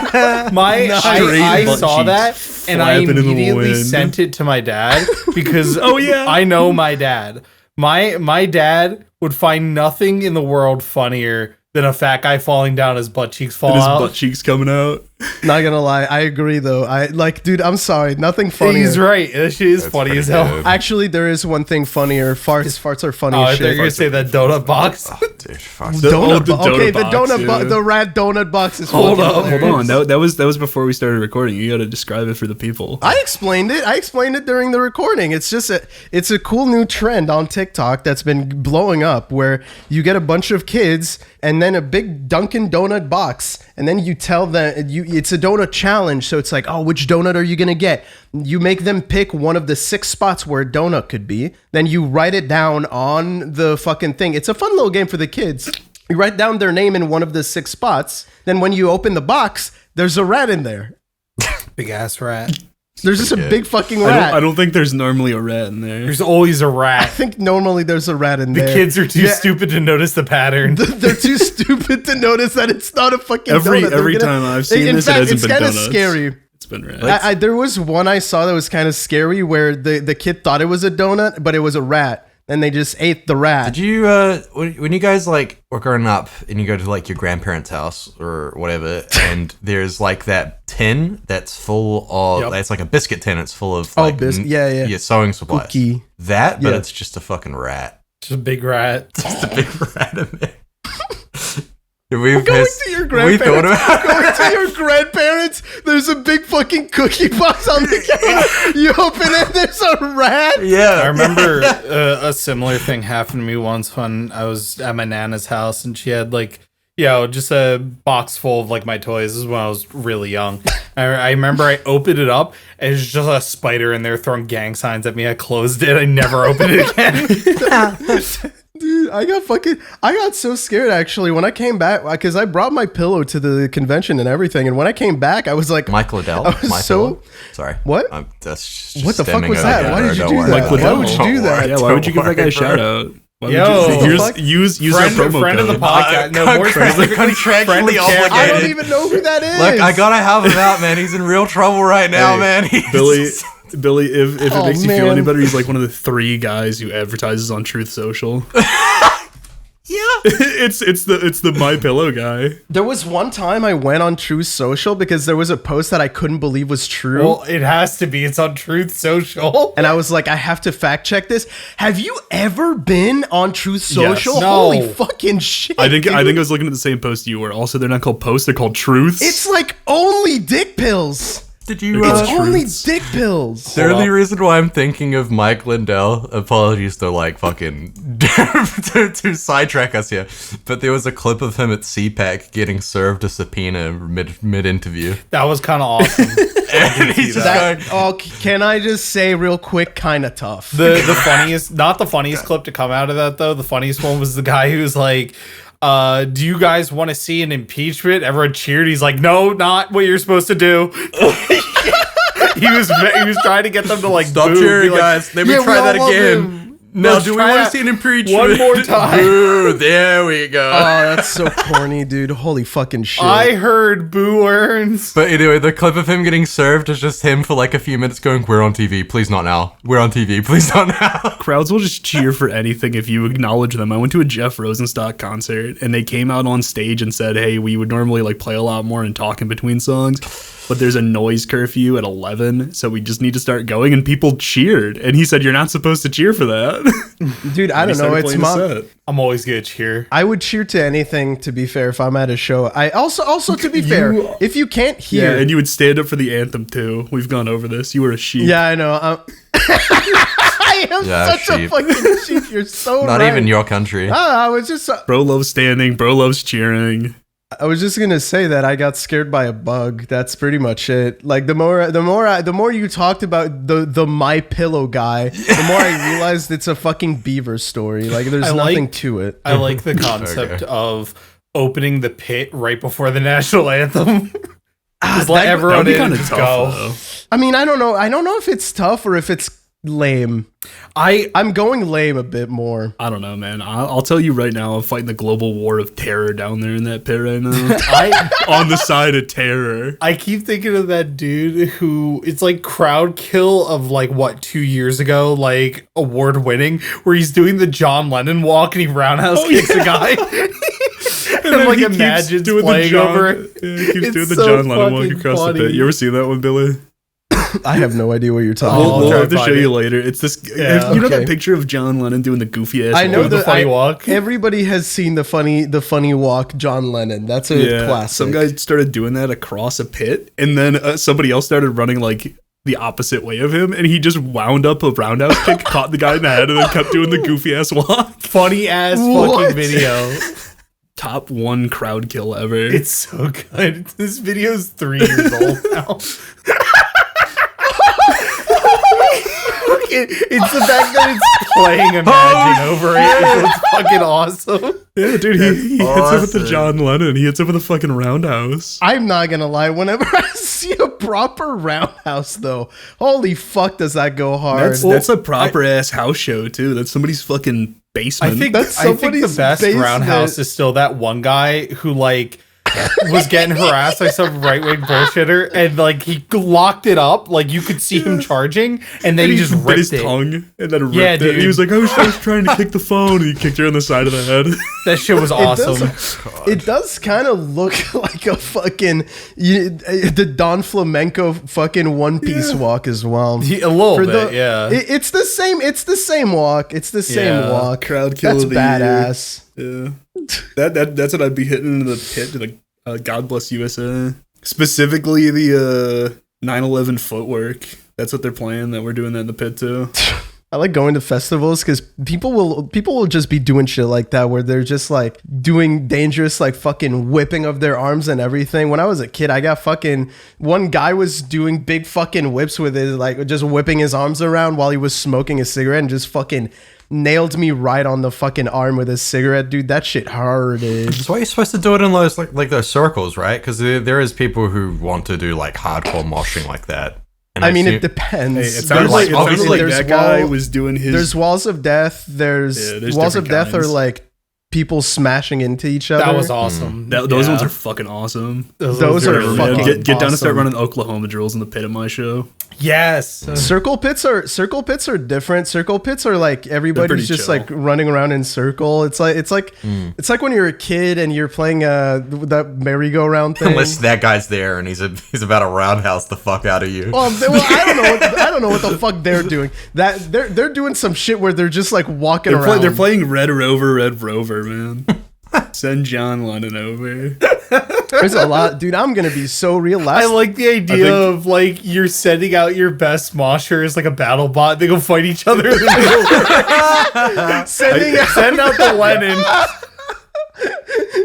S3: Straight
S2: I
S3: butt
S2: saw
S3: cheeks
S2: that and I
S3: flapping in the
S2: immediately
S3: wind.
S2: sent it to my dad because
S3: Oh, yeah.
S2: I know my dad. My dad would find nothing in the world funnier than a fat guy falling down, his butt cheeks fall
S3: And his
S2: out.
S3: butt cheeks coming out.
S1: Not gonna lie, I agree though. I like, dude, I'm sorry, nothing funny.
S2: He's right. That shit is funny
S4: pretty
S2: as hell.
S4: good.
S1: Actually, there is one thing funnier. Farts are funny
S2: Oh, I
S1: as
S2: thought you were
S1: shit.
S2: gonna say that donut box.
S4: Dude, fuck.
S1: Okay, the
S3: box,
S1: donut
S3: yeah.
S1: the rat donut box is
S3: Hold
S1: fucking
S3: on.
S1: hilarious.
S3: That was before we started recording. You got to describe it for the people.
S1: I explained it during the recording. It's just it's a cool new trend on TikTok that's been blowing up where you get a bunch of kids and then a big Dunkin' Donut box and then you tell them it's a donut challenge. So it's like, oh, which donut are you going to get? You make them pick one of the 6 spots where a donut could be. Then you write it down on the fucking thing. It's a fun little game for the kids. You write down their name in one of the 6 spots. Then when you open the box, there's a rat in there.
S2: Big ass rat.
S1: There's just a big fucking rat.
S3: I don't think there's normally a rat in there.
S2: There's always a
S1: I
S2: rat.
S1: think normally there's a rat in there.
S2: The kids are too stupid to notice the pattern.
S1: They're too stupid to notice that it's not a fucking donut.
S3: Every time I've seen this, it hasn't been donuts.
S1: It's kind of scary.
S3: It's been rats.
S1: There was one I saw that was kind of scary where the kid thought it was a donut, but it was a rat. And they just ate the rat.
S4: Did you, when you guys like were growing up and you go to like your grandparents' house or whatever, and there's like that tin that's full of, it's like a biscuit tin, it's full of like, your sewing supplies.
S1: Cookie.
S4: That, but it's just a fucking rat.
S2: Just a big rat.
S4: Just a big rat in there.
S1: Going to your grandparents, there's a big fucking cookie box on the counter. You open it, there's a rat.
S4: Yeah.
S2: I remember a similar thing happened to me once when I was at my Nana's house and she had like, just a box full of like my toys. This is when I was really young. I remember I opened it up and it's just a spider in there throwing gang signs at me. I closed it. I never opened it again.
S1: Dude, I got so scared actually when I came back because I brought my pillow to the convention and everything. And when I came back, I was like,
S4: Michael Liddell? Sorry.
S1: What?
S4: That's just
S1: what the fuck was that? Why did you do that?
S3: Mike
S1: Why would you do that?
S3: Yeah, why would you give that guy a shout out? Use our promo
S2: friend of the
S3: code.
S2: podcast. No, more
S4: contractually obligated.
S1: I don't even know who that is.
S4: Look, I gotta have him out, man. He's in real trouble right now, man.
S3: Billy, if it makes you feel any better, he's like one of the 3 guys who advertises on Truth Social.
S4: Yeah,
S3: it's the My Pillow guy.
S1: There was one time I went on Truth Social because there was a post that I couldn't believe was true.
S2: Well, it has to be. It's on Truth Social.
S1: And I was like, I have to fact check this. Have you ever been on Truth Social?
S3: Yes.
S2: No.
S1: Holy fucking shit.
S3: I think I was looking at the same post you were. Also, they're not called posts, they're called truths.
S1: It's like only dick pills.
S4: Did you?
S1: It's only dick pills.
S4: The only reason why I'm thinking of Mike Lindell, apologies to like fucking to sidetrack us here, but there was a clip of him at CPAC getting served a subpoena mid interview.
S2: That was kind of awesome.
S4: And he's just going,
S1: can I just say real quick, kind of tough.
S2: The funniest, not the funniest clip to come out of that though. The funniest one was the guy who's like, do you guys want to see an impeachment? Everyone cheered. He's like, no, not what you're supposed to do. he was trying to get them to like
S4: stop
S2: boo,
S4: cheering,
S2: like,
S4: guys. Let me try that again. Now, do we want to see an impeachment?
S2: One more time.
S4: Boo, there we go.
S1: Oh, that's so corny, dude. Holy fucking shit.
S2: I heard boo earns.
S4: But anyway, the clip of him getting served is just him for like a few minutes going, we're on TV, please not now. We're on TV, please not now.
S3: Crowds will just cheer for anything if you acknowledge them. I went to a Jeff Rosenstock concert and they came out on stage and said, hey, we would normally like play a lot more and talk in between songs, but there's a noise curfew at 11, so we just need to start going, and people cheered. And he said, you're not supposed to cheer for that.
S1: Dude, I don't know. It's
S2: I'm always gonna cheer.
S1: I would cheer to anything, to be fair, if I'm at a show. I also to be fair, if you can't hear...
S3: Yeah, and you would stand up for the anthem, too. We've gone over this. You were a sheep.
S1: Yeah, I know. I am such a fucking sheep. You're so
S4: not
S1: right.
S4: even your country.
S1: I was just...
S3: Bro loves standing. Bro loves cheering.
S1: I was just gonna say that I got scared by a bug. That's pretty much it. Like the more you talked about the My Pillow guy, the more I realized it's a fucking beaver story. Like there's nothing to it.
S2: I like the concept of opening the pit right before the national anthem. Just let everyone in and go.
S3: Though.
S1: I mean, I don't know. I don't know if it's tough or if it's lame. I'm going lame a bit more.
S3: I don't know, man. I'll tell you right now, I'm fighting the global war of terror down there in that pit right now. On the side of terror.
S2: I keep thinking of that dude who it's like crowd kill of like what 2 years ago, like award winning, where he's doing the John Lennon walk and he roundhouse kicks a guy. And like imagine playing over it.
S3: Yeah, he keeps doing the John Lennon walk across the pit. You ever seen that one, Billy?
S1: I have no idea what you're talking about.
S3: We'll have to show you later. It's this. You know that picture of John Lennon doing the goofy ass.
S1: I know
S2: the funny walk.
S1: Everybody has seen the funny walk, John Lennon. That's a classic.
S3: Some guy started doing that across a pit, and then somebody else started running like the opposite way of him, and he just wound up a roundhouse kick, caught the guy in the head, and then kept doing the goofy ass walk.
S2: Funny ass fucking video.
S3: top 1 crowd kill ever.
S2: It's so good. This video is 3 years old now. It's the fact that it's playing Imagine over it. It's fucking awesome.
S3: Yeah, dude, he hits it with the John Lennon. He hits it with a fucking roundhouse.
S1: I'm not gonna lie, whenever I see a proper roundhouse though, holy fuck does that go hard.
S3: That's a proper ass house show too. That's somebody's fucking basement.
S2: I think
S1: That's
S2: the
S1: somebody's
S2: best
S1: basement.
S2: roundhouse is still that one guy who like was getting harassed by some right wing bullshitter, and like he locked it up, like you could see him charging, and then he just
S3: bit
S2: ripped
S3: his
S2: it.
S3: tongue and then ripped
S2: Yeah,
S3: it.
S2: dude.
S3: He was like, I was trying to kick the phone, and he kicked her in the side of the head.
S2: That shit was awesome.
S1: It does kind of look like a fucking the Don Flamenco fucking One Piece walk as well.
S2: A little bit, yeah.
S1: It's the same. It's the same walk. It's the same
S2: Yeah.
S1: walk.
S3: Crowd kill
S1: That's
S3: of the
S1: badass.
S3: Yeah, that's what I'd be hitting into the pit to the God Bless USA. Specifically the 9/11 footwork. That's what they're playing. That we're doing that in the pit too.
S1: I like going to festivals because people will just be doing shit like that where they're just like doing dangerous like fucking whipping of their arms and everything. When I was a kid, I got fucking one guy was doing big fucking whips with his like just whipping his arms around while he was smoking a cigarette and just fucking nailed me right on the fucking arm with his cigarette, dude. That shit hurted.
S4: That's why you're supposed to do it in those like those circles, right? Because there is people who want to do like hardcore moshing like that. And
S1: I mean,
S4: assume-
S1: it depends.
S3: Hey, it sounds
S4: like-
S3: like,
S4: obviously
S3: that
S1: there's
S3: guy
S1: wall-
S3: was doing his.
S1: There's walls of death. There's
S3: there's
S1: walls of
S3: different
S1: death are
S3: kinds.
S1: like people smashing into each other.
S2: That was awesome.
S3: Those
S2: Yeah.
S3: ones are fucking awesome.
S1: Those are
S3: Yeah,
S1: fucking
S3: get down and start
S1: awesome.
S3: running Oklahoma drills in the pit at my show.
S2: Yes.
S1: Circle pits are different. Circle pits are like
S3: pretty
S1: everybody's just
S3: chill.
S1: like running around in circle. It's like when you're a kid and you're playing that merry-go-round thing.
S4: unless that guy's there and he's about to roundhouse the fuck out of you.
S1: Well, I don't know what the fuck they're doing. That they're doing some shit where they're just like walking around.
S3: They're playing Red Rover, man. Send John Lennon over.
S1: There's a lot, dude. I'm gonna be so real.
S2: I like the idea of like you're sending out your best moshers like a battle bot. They go fight each other in the middle. Send out the Lennon.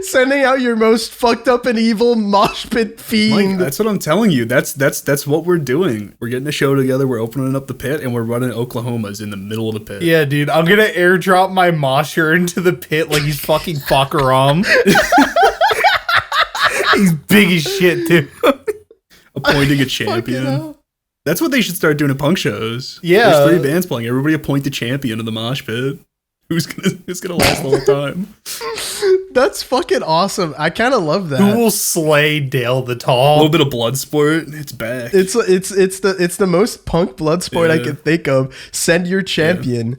S1: sending out your most fucked up and evil mosh pit
S3: Mike,
S1: fiend.
S3: that's what I'm telling you. That's what we're doing. We're getting a show together. We're opening up the pit, and we're running Oklahomas in the middle of the pit.
S2: Yeah, dude. I'm gonna airdrop my mosher into the pit like he's fucking Fakaram. He's big as shit, too.
S3: Appointing a champion. That's what they should start doing at punk shows.
S2: Yeah.
S3: There's 3 bands playing. Everybody appoint the champion of the mosh pit. Who's gonna last the whole time?
S1: That's fucking awesome. I kind of love that.
S2: Who will slay Dale the
S3: A
S2: Tall?
S3: little bit of blood sport. It's back.
S1: It's the most punk blood sport I
S3: Yeah.
S1: can think of. Send your champion.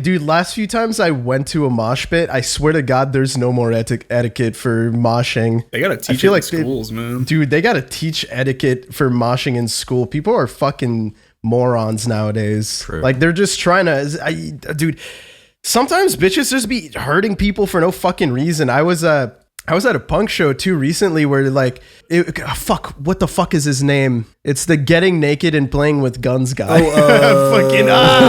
S1: Dude, last few times I went to a mosh pit, I swear to God, there's no more etiquette for moshing.
S3: They gotta teach
S1: feel
S3: it in
S1: like they-
S3: schools, man.
S1: Dude, they gotta teach etiquette for moshing in school. People are fucking morons nowadays.
S4: True.
S1: Like they're just trying to, dude. Sometimes bitches just be hurting people for no fucking reason. I was at a punk show too recently where like, what the fuck is his name? It's the getting naked and playing with guns guy.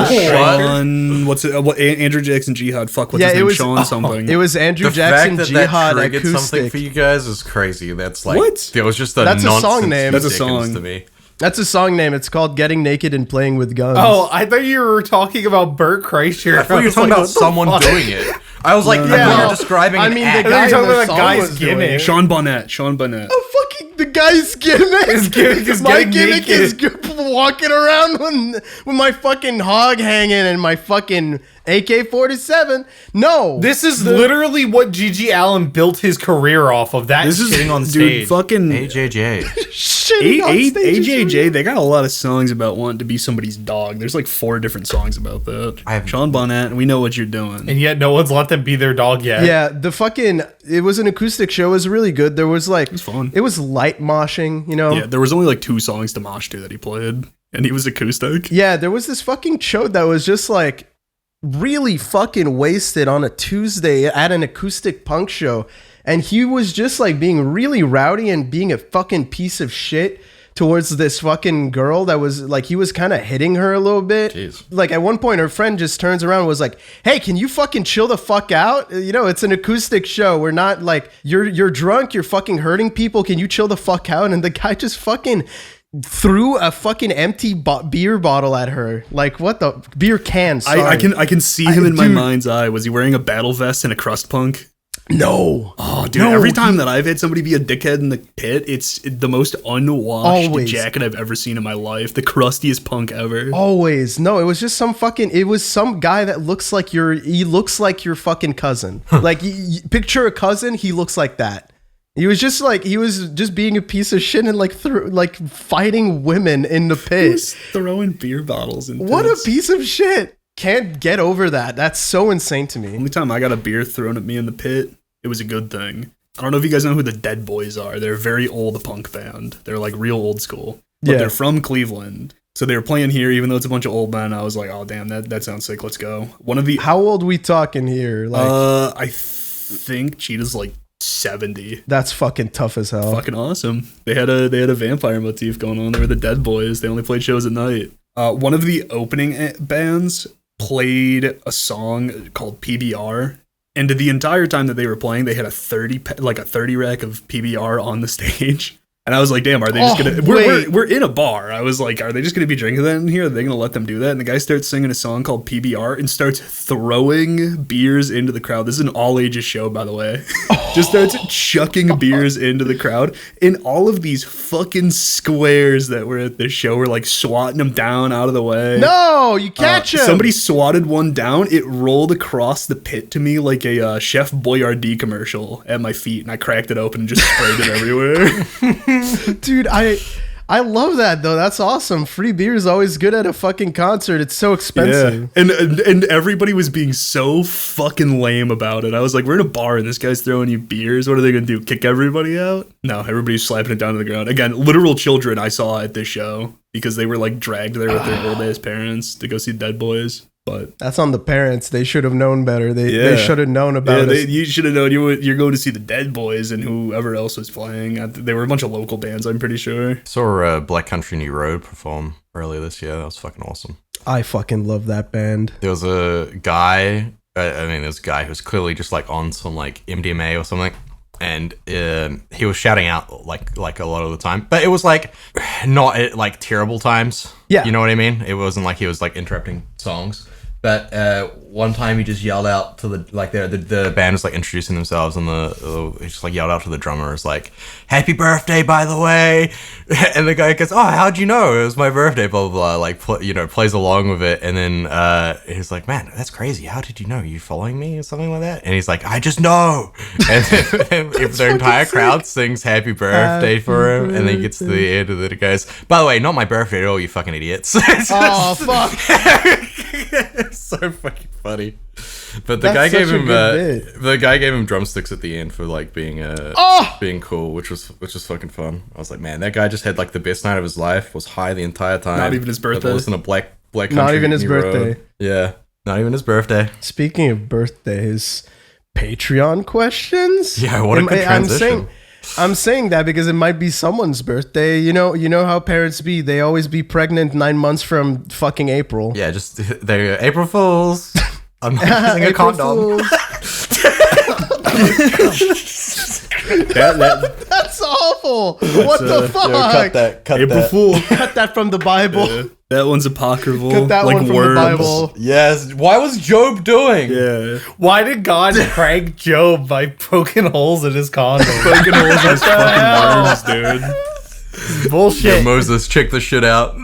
S3: Sean, what's it? Andrew Jackson Jihad. Fuck, what's his name? Sean something.
S1: It was Andrew
S4: The
S1: Jackson
S4: fact that
S1: Jihad
S4: triggered something
S1: acoustic.
S4: for you guys is crazy. That's like
S3: What?
S4: It was just a
S1: That's a song
S4: nonsense
S1: name.
S3: That's a
S4: Dickens
S3: song.
S4: to me.
S1: That's a song name. It's called Getting Naked and Playing with Guns.
S2: Oh, I thought you were talking about Burt Kreischer.
S4: I thought you were talking about someone doing it. I was like, I thought you were describing.
S1: I
S4: an
S1: mean,
S4: act.
S1: the guy
S2: you're talking
S1: in the
S2: about
S1: song
S2: guy's
S1: was doing
S2: gimmick.
S1: it.
S3: Sean Bonnet.
S1: Oh, fucking the guy's gimmick.
S2: His gimmick is
S1: my
S2: getting
S1: gimmick
S2: naked.
S1: is walking around with my fucking hog hanging and my fucking AK-47. No,
S2: This is literally what Gigi Allen built his career off of. That
S3: This is
S2: shitting on
S3: dude,
S2: stage.
S3: fucking
S4: AJJ.
S1: shitting on stage is
S3: AJJ. They got a lot of songs about wanting to be somebody's dog. There's like 4 different songs about that.
S4: I have-
S3: Sean Bonnet. We know what you're doing.
S2: and yet no one's let them be their dog yet.
S1: Yeah, it was an acoustic show. It was really good. There was like, it
S3: was fun.
S1: It was light moshing, you know?
S3: Yeah, there was only like 2 songs to mosh to that he played, and he was acoustic.
S1: Yeah, there was this fucking chode that was just like really fucking wasted on a Tuesday at an acoustic punk show. And he was just like being really rowdy and being a fucking piece of shit. towards this fucking girl that was like, he was kind of hitting her a little bit.
S4: Jeez.
S1: Like at one point, her friend just turns around and was like, "Hey, can you fucking chill the fuck out? You know, it's an acoustic show. We're not like, you're drunk, you're fucking hurting people. Can you chill the fuck out?" And the guy just fucking threw a fucking empty beer bottle at her. Like, what the beer can? Sorry.
S3: I can see him in my
S1: dude.
S3: mind's eye. Was he wearing a battle vest and a crust punk?
S1: No.
S3: Oh, dude!
S1: No,
S3: every time that I've had somebody be a dickhead in the pit, it's the most unwashed jacket I've ever seen in my life. The crustiest punk ever.
S1: Always. No, it was just it was some guy that looks like he looks like your fucking cousin. Like, you picture a cousin, he looks like that. He was just being a piece of shit and like fighting women in the pit.
S3: He was throwing beer bottles in
S1: What a
S3: pits.
S1: piece of shit. Can't get over that. That's so insane to me.
S3: Only time I got a beer thrown at me in the pit, it was a good thing. I don't know if you guys know who the Dead Boys are. They're a very old punk band. They're like real old school. But they're from Cleveland. So they were playing here, even though it's a bunch of old men. I was like, oh damn, that sounds sick. Let's go.
S1: How old we talking here? Like,
S3: I think Cheetah's like 70.
S1: that's fucking tough as hell.
S3: Fucking awesome. They had a vampire motif going on. They were the Dead Boys. They only played shows at night. One of the opening bands played a song called PBR, and the entire time that they were playing, they had a 30 rack of PBR on the stage. And I was like, damn, are they just gonna... We're in a bar. I was like, are they just gonna be drinking that in here? Are they gonna let them do that? And the guy starts singing a song called PBR and starts throwing beers into the crowd. This is an all-ages show, by the way. Just starts chucking beers into the crowd. And all of these fucking squares that were at this show were like swatting them down out of the way.
S1: No, you catch him.
S3: Somebody swatted one down. It rolled across the pit to me like a Chef Boyardee commercial at my feet. And I cracked it open and just sprayed it everywhere.
S1: Dude, I love that though. That's awesome. Free beer is always good at a fucking concert. It's so expensive.
S3: Yeah. And everybody was being so fucking lame about it. I was like, we're in a bar and this guy's throwing you beers. What are they gonna do? Kick everybody out? No, everybody's slapping it down to the ground. Again, literal children I saw at this show because they were like dragged there with their old ass parents to go see Dead Boys. But
S1: that's on the parents. They should have known better. They should have known about it.
S3: You should have known you're going to see the Dead Boys and whoever else was playing. They were a bunch of local bands, I'm pretty sure.
S4: Saw Black Country New Road perform earlier this year. That was fucking awesome.
S1: I fucking love that band.
S4: There was a guy, there's a guy who was clearly just like on some like MDMA or something. And he was shouting out like a lot of the time, but it was like not at like terrible times.
S1: Yeah,
S4: you know what I mean. It wasn't like he was like interrupting songs. But one time he just yelled out to the band was like introducing themselves, and he just like yelled out to the drummer, it's like, "Happy birthday, by the way," and the guy goes, "Oh, how'd you know it was my birthday?" Blah blah blah. Like plays along with it, and then he's like, "Man, that's crazy. How did you know? You following me or something like that?" And he's like, "I just know." And then the entire crowd sings "Happy Birthday" for him, and then he gets to the end of it, it goes, "By the way, not my birthday at all, you fucking idiots."
S1: Oh fuck.
S4: It's so fucking funny. But the guy gave him drumsticks at the end for like being cool, which was fucking fun. I was like, man, that guy just had like the best night of his life. Was high the entire time.
S3: Not even his birthday.
S4: Listen to Black Country.
S1: Not even his birthday.
S4: Road. Yeah, not even his birthday.
S1: Speaking of birthdays, Patreon questions.
S4: Yeah, what a good transition.
S1: I'm saying that because it might be someone's birthday. You know how parents be. They always be pregnant 9 months from fucking April.
S4: Yeah, just they're April Fools. I'm not using a condom.
S1: That's awful. What the fuck?
S4: Cut
S3: April
S4: that.
S3: Fool.
S1: Cut that from the Bible.
S3: Yeah. That one's apocryphal.
S1: Cut that
S3: like
S1: one from
S3: worms.
S1: the Bible.
S4: Yes. Why was Job doing?
S3: Yeah.
S2: Why did God prank Job by poking holes in his condom?
S3: Poking holes in his fucking worms, dude.
S2: Bullshit.
S4: Yo, Moses, check this shit out.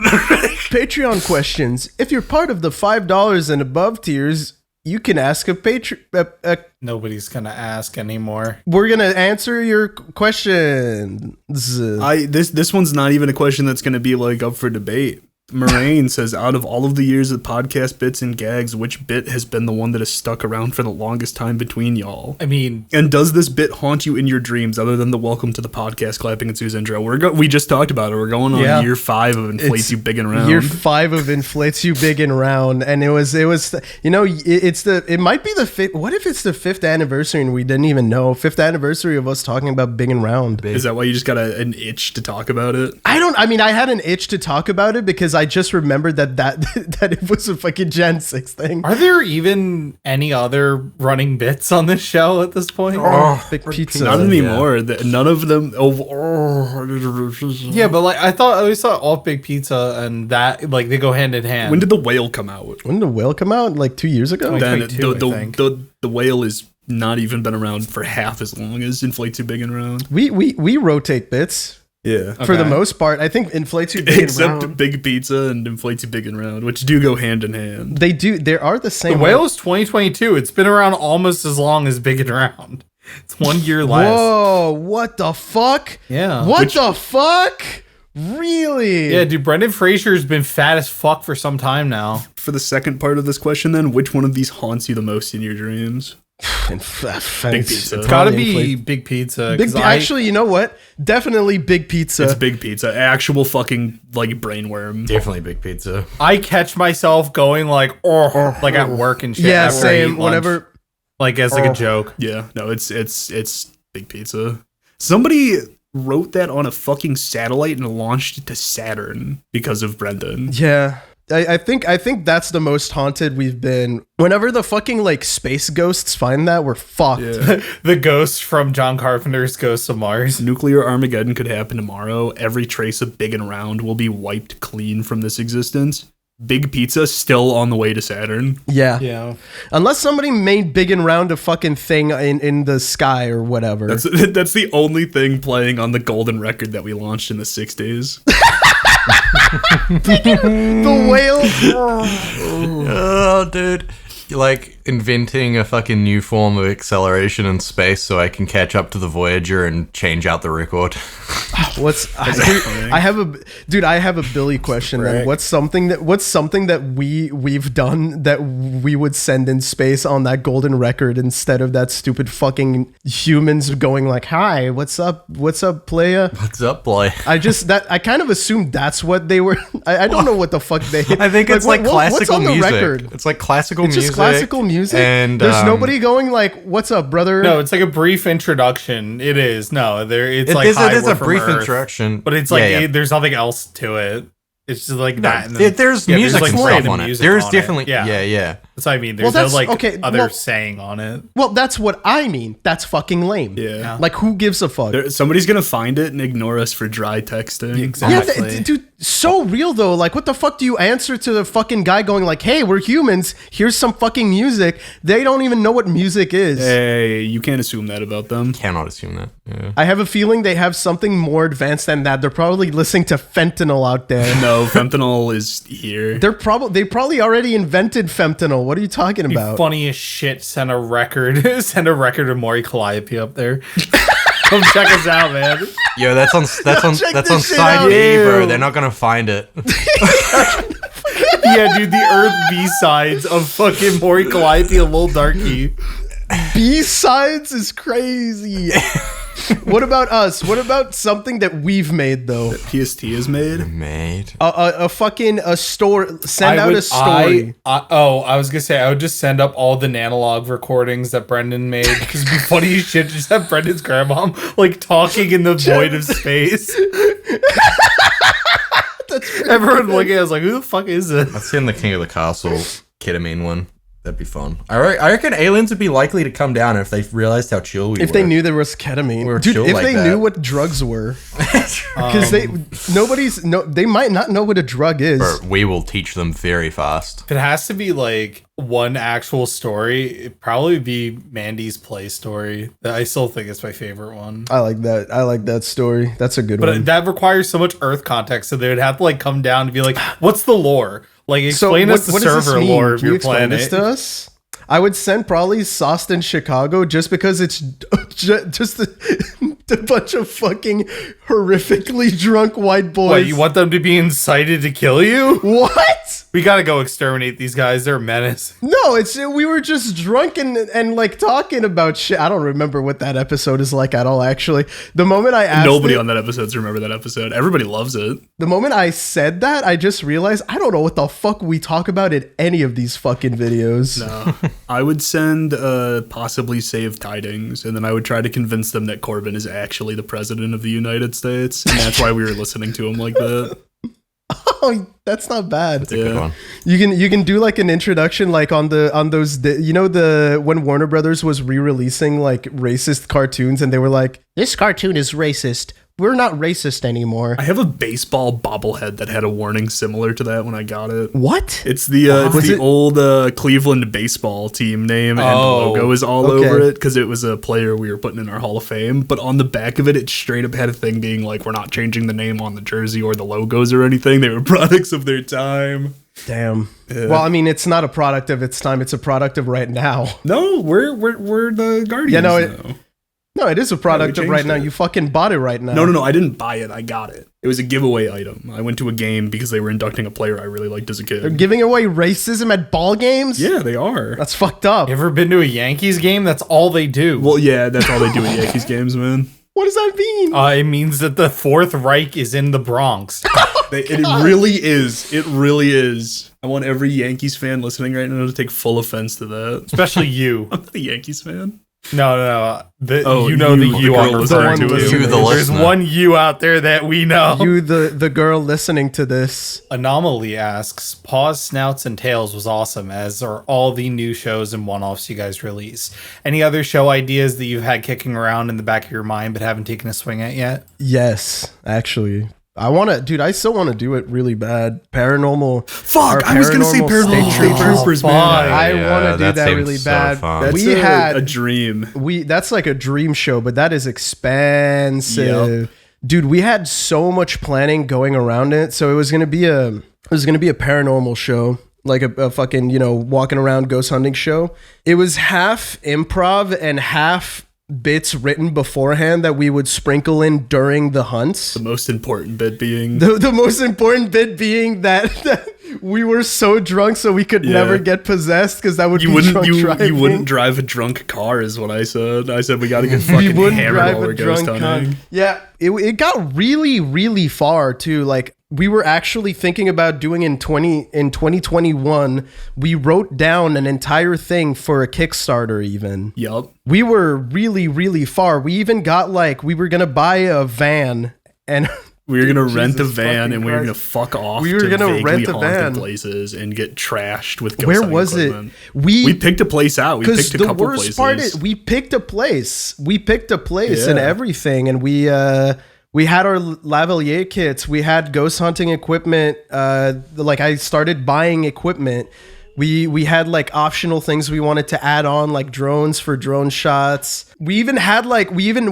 S1: Patreon questions. If you're part of the $5 and above tiers, you can ask a Patreon.
S2: Nobody's gonna ask anymore.
S1: We're gonna answer your questions.
S3: This one's not even a question that's gonna be like up for debate. Moraine says, out of all of the years of podcast bits and gags, which bit has been the one that has stuck around for the longest time between y'all?
S2: I mean,
S3: and does this bit haunt you in your dreams other than the welcome to the podcast clapping and Sue's intro? We just talked about it. We're going on year 5 of Inflates You Big and Round.
S1: Year 5 of Inflates You Big and Round. And it was, you know, it might be the fifth. What if it's the 5th anniversary and we didn't even know? 5th anniversary of us talking about Big and Round.
S3: Is that why you just got an itch to talk about it?
S1: I had an itch to talk about it because I just remembered that it was a fucking Gen 6 thing.
S2: Are there even any other running bits on this show at this point?
S1: Big Pizza.
S3: Not anymore. None of them.
S2: Yeah, but like I always thought all Big Pizza and that like they go hand in hand.
S3: When did the whale come out?
S1: When did the whale come out? Like 2 years ago?
S3: Then
S2: 2022, I think.
S3: the whale is not even been around for half as long as Inflates You Big and Round.
S1: We rotate bits.
S3: Yeah.
S1: For the most part, I think Inflates You Big and Round.
S3: Except Big Pizza and Inflates You Big and Round, which do go hand in hand.
S1: They do. They are the same.
S2: The whale is 2022. It's been around almost as long as Big and Round. It's 1 year less.
S1: Whoa! What the fuck?
S2: Yeah.
S1: What the fuck? Really?
S2: Yeah, dude. Brendan Fraser's been fat as fuck for some time now.
S3: For the second part of this question, then, which one of these haunts you the most in your dreams?
S1: Big
S3: Pizza.
S2: It's gotta be Big Pizza.
S1: Actually, you know what? Definitely Big Pizza.
S3: It's Big Pizza. Actual fucking like brainworm.
S4: Definitely Big Pizza.
S2: I catch myself going like at work and shit.
S1: Yeah,
S2: after I eat
S1: same.
S2: lunch.
S1: Whenever.
S2: Like as like a joke.
S3: Yeah, no, it's Big Pizza. Somebody wrote that on a fucking satellite and launched it to Saturn because of Brendan.
S1: Yeah. I think that's the most haunted we've been. Whenever the fucking like space ghosts find that, we're fucked.
S3: Yeah.
S2: The ghost from John Carpenter's Ghosts of Mars.
S3: Nuclear Armageddon could happen tomorrow. Every trace of Big and Round will be wiped clean from this existence. Big Pizza still on the way to Saturn.
S1: Yeah.
S2: Yeah.
S1: Unless somebody made Big and Round a fucking thing in the sky or whatever.
S3: That's the only thing playing on the golden record that we launched in the 60s.
S1: The whale.
S4: Oh, dude. You're like inventing a fucking new form of acceleration in space so I can catch up to the Voyager and change out the record.
S1: I have a Billy question then. What's something that we've done that we would send in space on that golden record instead of that stupid fucking humans going like, "Hi, what's up, playa?"
S4: What's up, boy?
S1: I kind of assumed that's what they were. I don't know what the fuck they.
S4: I think it's like classical
S1: what's on the
S4: music.
S1: record?
S4: It's like classical
S1: It's
S4: music.
S1: just classical music.
S4: And
S1: there's nobody going like, "What's up, brother?"
S2: No, it's like a brief introduction. It is. No, it's
S4: It
S2: like
S4: is,
S2: hi,
S4: it is
S2: we're
S4: a
S2: from
S4: brief
S2: Earth.
S4: introduction.
S2: But it's like
S4: Yeah.
S2: there's nothing else to it. It's just like that. And then,
S4: There's
S2: yeah,
S4: music
S2: there's,
S4: and
S2: like,
S4: stuff
S2: random
S4: on it.
S2: music
S4: There's
S2: on
S4: definitely
S2: it. Yeah.
S4: yeah.
S2: That's what I mean.
S1: Well,
S2: There's
S1: that's
S2: no like
S1: okay.
S2: other
S1: Well,
S2: saying on it.
S1: Well, that's what I mean. That's fucking lame.
S3: Yeah.
S1: Like, who gives a fuck?
S3: Somebody's gonna find it and ignore us for dry texting.
S2: Exactly.
S1: Yeah, dude, so real though. Like, what the fuck do you answer to the fucking guy going like, "Hey, we're humans. Here's some fucking music." They don't even know what music is.
S3: Hey, you can't assume that about them.
S4: Cannot assume that. Yeah.
S1: I have a feeling they have something more advanced than that. They're probably listening to fentanyl out there.
S3: No, fentanyl is here.
S1: They probably already invented fentanyl. What are you talking about?
S2: Funny as shit. Send a record of Maury Calliope up there. Come check us out, man.
S4: Yo, that's on
S1: this shit
S4: side
S1: out.
S4: B, bro. They're not gonna find it.
S2: Yeah, dude, the Earth B-sides of fucking Maury Calliope and Lil Darky.
S1: B-sides is crazy. What about us? What about something that we've made though?
S3: PST is made.
S4: Mate.
S1: A story. Send out a story.
S2: I was gonna say I would just send up all the analog recordings that Brendan made because it'd be funny as shit. Just have Brendan's grandma like talking in the void of space. Everyone looking at us like, who the fuck is this?
S4: I've seen the King of the Castle ketamine one. That'd be fun. I reckon aliens would be likely to come down if they realized how chill we were.
S1: If they knew there was ketamine,
S4: We were
S1: dude.
S4: chill
S1: If
S4: like
S1: they
S4: that.
S1: knew what drugs were, because they might not know what a drug is.
S4: Or we will teach them very fast.
S2: If it has to be like one actual story, it'd probably be Mandy's play story. I still think it's my favorite one.
S1: I like that. I like that story. That's a good
S2: But
S1: one.
S2: that requires so much Earth context, so they would have to like come down and be like, "What's the lore? Like, explain us the
S1: what does this
S2: server
S1: mean?
S2: lore of
S1: Can you
S2: your
S1: explain
S2: planet."
S1: this to us? I would send probably Sauced in Chicago just because it's just A bunch of fucking horrifically drunk white boys.
S2: What, you want them to be incited to kill you?
S1: What?
S2: We gotta go exterminate these guys. They're a menace.
S1: No, we were just drunk and like talking about shit. I don't remember what that episode is like at all, actually. The moment I asked
S3: Nobody on that episode's remember that episode. Everybody loves it.
S1: The moment I said that, I just realized I don't know what the fuck we talk about in any of these fucking videos.
S3: No. I would send possibly save tidings, and then I would try to convince them that Corbyn is actually the president of the United States, and that's why we were listening to him like that.
S1: Oh, that's not bad.
S4: That's a good one.
S1: You can do like an introduction like on those when Warner Brothers was re-releasing like racist cartoons and they were like, this cartoon is racist. We're not racist anymore.
S3: I have a baseball bobblehead that had a warning similar to that when I got it.
S1: What?
S3: It's the old Cleveland baseball team name, and the logo is all over it because it was a player we were putting in our Hall of Fame. But on the back of it, it straight up had a thing being like, we're not changing the name on the jersey or the logos or anything. They were products of their time.
S1: Damn. Yeah. Well, I mean, it's not a product of its time. It's a product of right now.
S3: No, we're the Guardians.
S1: Yeah, no, it is a product of right now. You fucking bought it right now.
S3: No, I didn't buy it. I got it. It was a giveaway item. I went to a game because they were inducting a player I really liked as a kid.
S1: They're giving away racism at ball games?
S3: Yeah, they are.
S1: That's fucked up.
S2: You ever been to a Yankees game? That's all they do.
S3: Well, yeah, that's all they do at Yankees games, man.
S1: What does that mean?
S2: It means that the Fourth Reich is in the Bronx.
S3: It really is. It really is. I want every Yankees fan listening right now to take full offense to that.
S2: Especially you.
S3: I'm not a Yankees fan.
S2: No. The you
S3: I'm
S2: referring to. There's one you out there that we know.
S1: You, the girl listening to this.
S2: Anomaly asks, Paws, Snouts, and Tails was awesome, as are all the new shows and one-offs you guys release. Any other show ideas that you've had kicking around in the back of your mind but haven't taken a swing at yet?
S1: Yes, actually. I still want to do it really bad. Paranormal.
S3: Fuck, I was going to say Paranormal State Troopers, man.
S1: I want to do that really bad.
S3: That's a dream.
S1: That's like a dream show, but that is expensive. Yep. Dude, we had so much planning going around it. So it was going to be a paranormal show. Like a fucking, walking around ghost hunting show. It was half improv and half bits written beforehand that we would sprinkle in during the hunts.
S3: The most important bit being
S1: the most important bit being that we were so drunk so we could never get possessed because that would be drunk driving.
S3: You wouldn't drive a drunk car is what I said. I said we got to get fucking hammered while we're ghost hunting.
S1: Yeah, it got really, really far too. Like we were actually thinking about doing in 2021. We wrote down an entire thing for a Kickstarter even.
S3: Yup.
S1: We were really, really far. We even got we were going to buy a van and
S3: we were going to rent a van and we were going to fuck off.
S1: We were going to rent a van
S3: places and get trashed with ghost
S1: Where was
S3: equipment.
S1: It?
S3: We picked a place out. We picked a couple places.
S1: The worst part is we picked a place. And everything and we had our lavalier kits. We had ghost hunting equipment. I started buying equipment. We had optional things we wanted to add on, like drones for drone shots. We even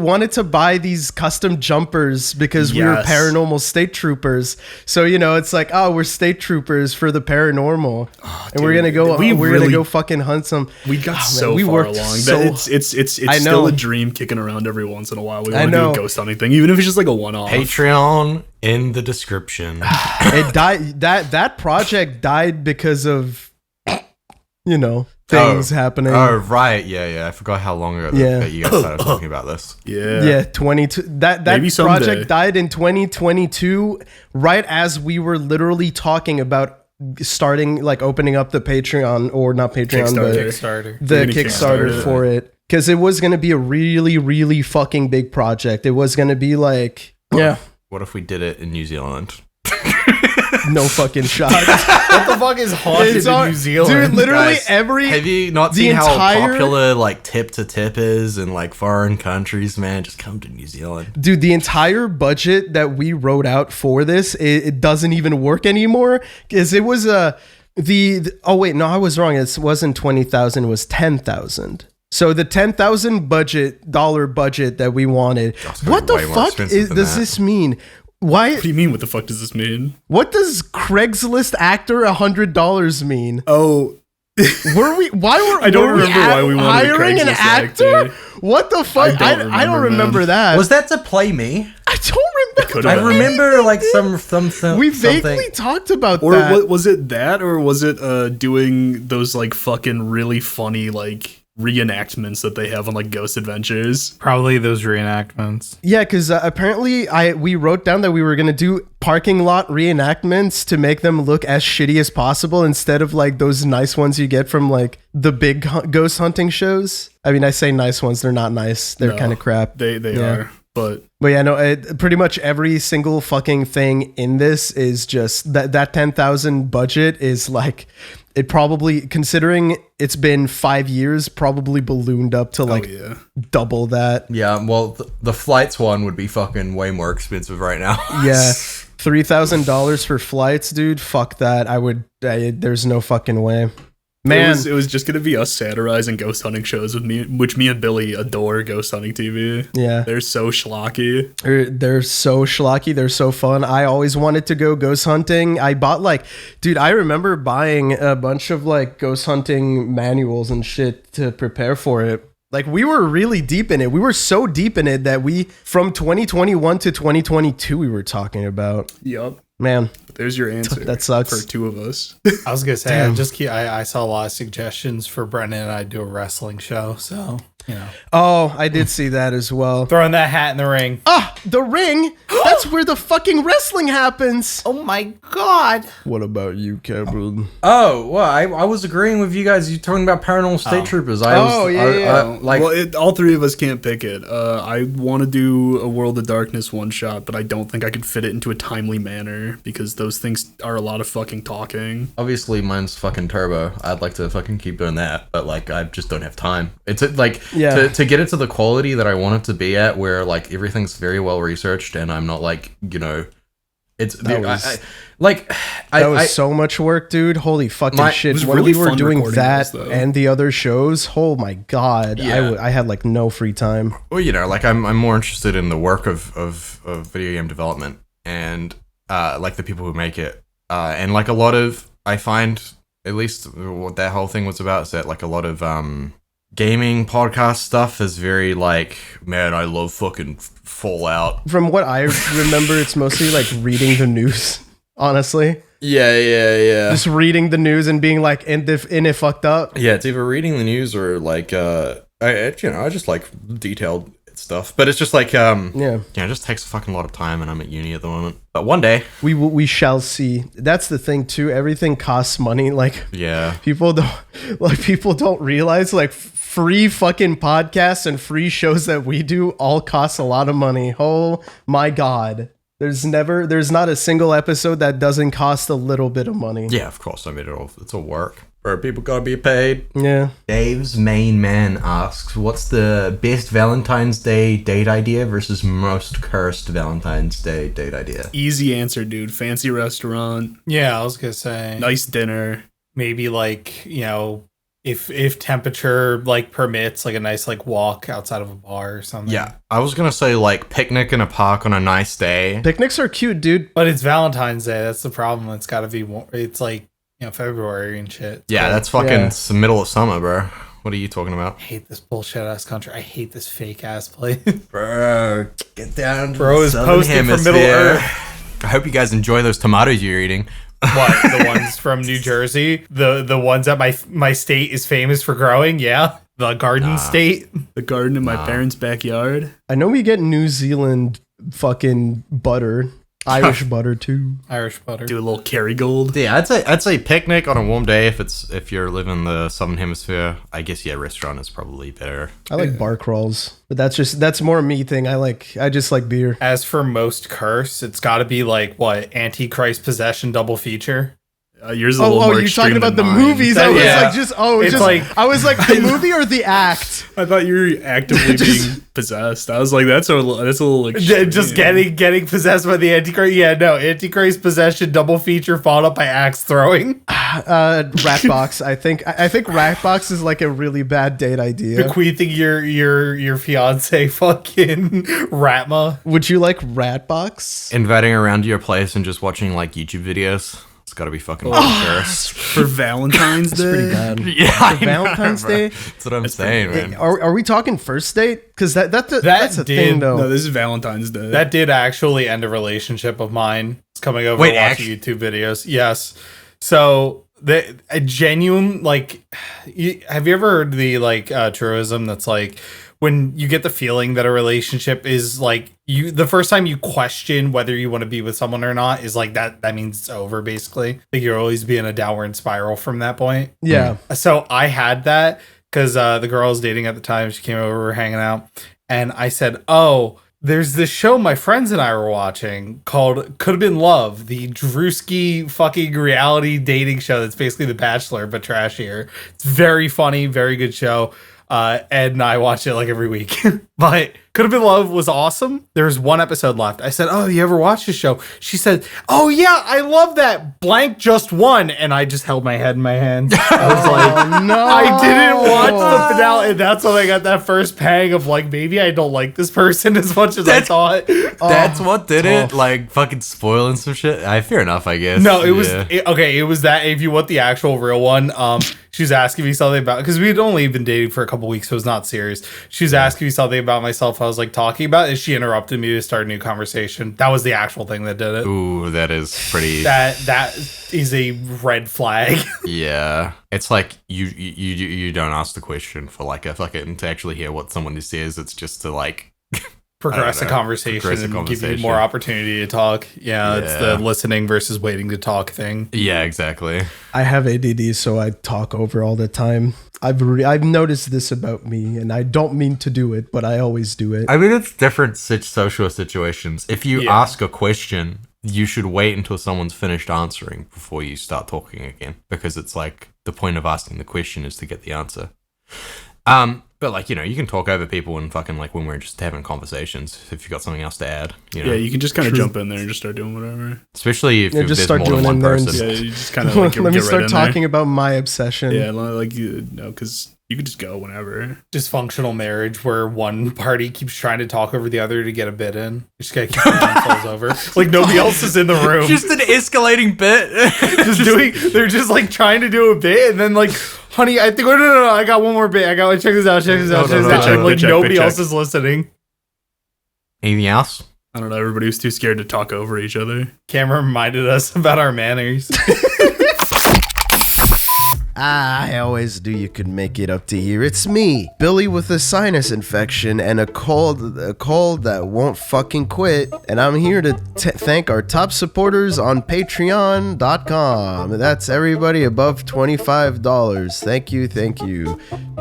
S1: wanted to buy these custom jumpers because we were paranormal state troopers. So it's we're state troopers for the paranormal, and we're gonna go fucking hunt some.
S3: We got far along. It's still a dream kicking around every once in a while. We want to do a ghost hunting thing, even if it's just a one-off.
S4: Patreon in the description.
S1: It died. That project died because of things happening.
S4: Oh, right. Yeah. I forgot how long ago that you guys started talking about this.
S1: Yeah. 22. That project died in 2022, right as we were literally talking about starting, opening up the Patreon, or not Patreon,
S2: Kickstarter.
S1: The Kickstarter for it. Because it was going to be a really, really fucking big project. It was going to be
S4: What if we did it in New Zealand?
S1: No fucking shot.
S2: What the fuck is haunted in New Zealand?
S1: Dude, literally
S4: Guys, have you not seen how popular tip to tip is in foreign countries, man? Just come to New Zealand.
S1: Dude, the entire budget that we wrote out for this, it doesn't even work anymore because it was oh wait, no, I was wrong. It wasn't 20,000, it was 10,000. So the $10,000 budget that we wanted. What the fuck does this mean? Why?
S3: What do you mean? What the fuck does this mean?
S1: What does Craigslist actor $100 mean?
S3: Oh,
S1: Were we? Why were?
S3: I don't
S1: were we
S3: remember why we wanted a
S1: hiring an
S3: Craigslist
S1: actor?
S3: actor.
S1: What the fuck? I don't remember that.
S4: Was that to play me?
S1: I don't
S3: Could've
S1: remember.
S3: been.
S4: I remember like some
S1: We
S4: something.
S1: vaguely talked about
S3: Or
S1: that.
S3: was it that, or was it doing those like fucking really funny like reenactments that they have on like Ghost Adventures?
S2: Probably those reenactments.
S1: Yeah, because apparently we wrote down that we were gonna do parking lot reenactments to make them look as shitty as possible instead of like those nice ones you get from like the big ghost hunting shows. I mean, I say nice ones; they're not nice. They're
S3: No,
S1: kind of crap.
S3: They are, but
S1: Yeah, no, pretty much every single fucking thing in this is just that 10,000 budget is like, it probably, considering it's been 5 years, probably ballooned up to like double that.
S4: Yeah, well, the flights one would be fucking way more expensive right now.
S1: Yeah. $3,000 for flights, dude. Fuck that. There's no fucking way. Man,
S3: it was just gonna be us satirizing ghost hunting shows with which me and Billy adore ghost hunting TV.
S1: yeah.
S3: They're so schlocky.
S1: They're so schlocky. They're so fun. I always wanted to go ghost hunting. I bought dude, I remember buying a bunch of like ghost hunting manuals and shit to prepare for it. Like we were really deep in it. We were so deep in it that from 2021 to 2022, we were talking about.
S3: Yup.
S1: Man,
S3: There's your answer.
S1: That sucks.
S3: For two of us.
S2: I was gonna say I saw a lot of suggestions for Brennan and I do a wrestling show, so you know.
S1: Oh, I did see that as well.
S2: Throwing that hat in the ring.
S1: Ah, the ring? That's where the fucking wrestling happens.
S2: Oh my god.
S1: What about you, Cameron?
S4: Oh, well, I was agreeing with you guys. You talking about Paranormal State Troopers?
S3: All three of us can't pick it. I want to do a World of Darkness one shot, but I don't think I could fit it into a timely manner because those things are a lot of fucking talking.
S4: Obviously, mine's fucking turbo. I'd like to fucking keep doing that, but like I just don't have time. It's like to get it to the quality that I want it to be at, where like everything's very well researched, and I'm not like it's
S1: That
S4: that
S1: was so much work, dude. Holy fucking shit.
S3: was
S1: When
S3: really
S1: we were
S3: fun
S1: doing
S3: recording
S1: that
S3: those, though.
S1: and the other shows, oh my god.
S4: Yeah.
S1: I had like no free time.
S4: Well, like I'm more interested in the work of video game development and like the people who make it, and like a lot of I find at least what that whole thing was about is that like a lot of gaming podcast stuff is very like, man, I love fucking Fallout.
S1: From what I remember, it's mostly like reading the news, honestly.
S4: Yeah.
S1: Just reading the news and being like, in it fucked up.
S4: Yeah, it's either reading the news or like I just like detailed stuff, but it's just like it just takes a fucking lot of time, and I'm at uni at the moment. But one day
S1: we shall see. That's the thing too. Everything costs money. Like people don't realize like free fucking podcasts and free shows that we do all cost a lot of money. Oh my god. There's not a single episode that doesn't cost a little bit of money.
S4: Yeah, of course. I mean, it's a work. Where people gotta be paid.
S1: Yeah.
S4: Dave's main man asks, what's the best Valentine's Day date idea versus most cursed Valentine's Day date idea?
S3: Easy answer, dude. Fancy restaurant.
S2: Yeah, I was gonna say
S3: Nice dinner.
S2: maybe like, if temperature like permits, like a nice like walk outside of a bar or something.
S4: Yeah, I was gonna say like picnic in a park on a nice day.
S1: Picnics are cute, dude.
S2: But it's Valentine's Day. That's the problem. It's got to be. It's like February and shit.
S4: Yeah, that's fucking it's the middle of summer, bro. What are you talking about?
S2: I hate this bullshit ass country. I hate this fake ass place.
S4: Bro, get down to
S2: Bro
S4: the
S2: is
S4: southern
S2: posting from
S4: hemisphere.
S2: Middle Earth.
S4: I hope you guys enjoy those tomatoes you're eating.
S2: What, the ones from New Jersey? The ones that my state is famous for growing? Yeah, the Garden State.
S3: The garden in my parents' backyard.
S1: I know we get New Zealand fucking butter. Irish butter too.
S2: Irish butter.
S3: Do a little Kerrygold.
S4: Yeah, I'd say picnic on a warm day if you're living in the southern hemisphere. I guess restaurant is probably better.
S1: I like bar crawls, but that's more a me thing. I just like beer.
S2: As for most curse, it's got to be like what, Antichrist Possession double feature.
S3: Yours is a little more
S1: you're
S3: extreme
S1: talking about
S3: than
S1: the
S3: mine.
S1: movies? I was
S2: It's like
S1: I was like the movie or the act.
S3: I thought you were actively being possessed. I was like, that's a little extreme.
S2: Just getting possessed by the Antichrist. Yeah, no, Antichrist Possession double feature followed up by axe throwing.
S1: Ratbox. I think Ratbox is like a really bad date idea.
S2: Bequeathing your fiance fucking Ratma.
S1: Would you like Ratbox?
S4: Inviting around to your place and just watching like YouTube videos. It's It's got to be fucking cursed.
S3: For Valentine's Day.
S1: Pretty bad.
S4: Yeah, I know,
S1: Valentine's
S4: bro.
S1: Day?
S4: That's what I'm saying, man.
S1: Are we talking first date? Because that's a thing, though.
S3: No, this is Valentine's Day.
S2: That did actually end a relationship of mine. It's coming over
S4: Wait,
S2: watching YouTube videos. Yes. So a genuine, like, have you ever heard the like truism that's like, when you get the feeling that a relationship is like the first time you question whether you want to be with someone or not is like that means it's over, basically. Like you're always be in a downward spiral from that point.
S1: Yeah.
S2: So I had that because the girl I was dating at the time, she came over, we were hanging out, and I said, oh, there's this show my friends and I were watching called Could Have Been Love, the Drewski fucking reality dating show that's basically The Bachelor, but trashier. It's very funny, very good show. Ed and I watch it like every week. But Could Have Been Love was awesome. There's one episode left. I said, oh, you ever watch this show? She said, oh yeah, I love that. Blank just won. And I just held my head in my hands. I was like,
S1: no.
S2: I didn't watch the finale. And that's when I got that first pang of like, maybe I don't like this person as much as I thought.
S4: That's what did it? Like fucking spoiling some shit? Fair enough, I guess.
S2: No, it was okay. It was that. If you want the actual real one, she was asking me something about, because we'd only been dating for a couple weeks, so it was not serious. She was asking me something about myself. I was like talking about, and she interrupted me to start a new conversation. That was the actual thing that did it.
S4: Ooh, that is pretty.
S2: That is a red flag.
S4: Yeah, it's like you don't ask the question for like a fucking to actually hear what someone says. It's just to like
S2: Progress a conversation and give you more opportunity to talk. Yeah, it's the listening versus waiting to talk thing.
S4: Yeah, exactly.
S1: I have ADD, so I talk over all the time. I've noticed this about me, and I don't mean to do it, but I always do it.
S4: I mean, it's different social situations. If you ask a question, you should wait until someone's finished answering before you start talking again, because it's like the point of asking the question is to get the answer. But like, you know, you can talk over people and fucking like when we're just having conversations if you've got something else to add. You know?
S3: Yeah, you can just kind of jump in there and just start doing whatever.
S4: Especially if
S1: just
S4: there's
S1: start
S4: more
S1: doing
S4: than one
S1: in there
S4: person.
S3: Yeah, you just kind of like
S1: Let me
S3: get
S1: start
S3: right
S1: talking about my obsession.
S3: Yeah, like because you could just go whenever.
S2: Dysfunctional marriage where one party keeps trying to talk over the other to get a bit in. You just gotta keep the falls over. Like nobody else is in the room.
S4: Just an escalating bit.
S2: They're just like trying to do a bit and then like, honey, I think, no, I got one more bit. I got to check this out. Like nobody else is listening.
S4: Anything else?
S3: I don't know. Everybody was too scared to talk over each other.
S2: Cameron reminded us about our manners.
S1: I always knew you could make it up to here. It's me, Billy, with a sinus infection and a cold that won't fucking quit. And I'm here to thank our top supporters on Patreon.com. That's everybody above $25. Thank you.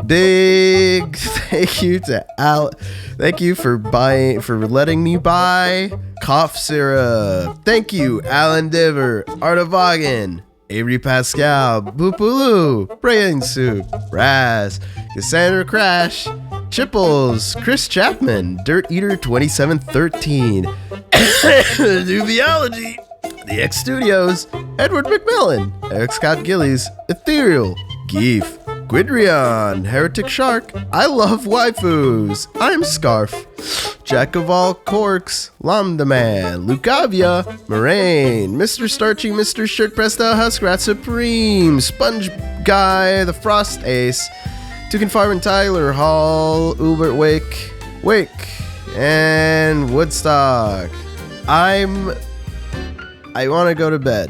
S1: Big thank you to Al. Thank you for letting me buy cough syrup. Thank you, Alan Diver, Art of Vaughan, Avery Pascal, Boopaloo, Brain Soup, Raz, Cassandra Crash, Chipples, Chris Chapman, Dirt Eater 2713, Nubiology, The X Studios, Edward McMillan, Eric Scott Gillies, Ethereal, Geef, Guidrion, Heretic Shark, I Love Waifus, I'm Scarf, Jack of All Corks, Lambda Man, Lucavia, Moraine, Mr. Starchy, Mr. Shirt Presto, Huskrat Supreme, Sponge Guy, The Frost Ace, Tukin Farm Tyler Hall, Ubert Wake, and Woodstock. I want to go to bed.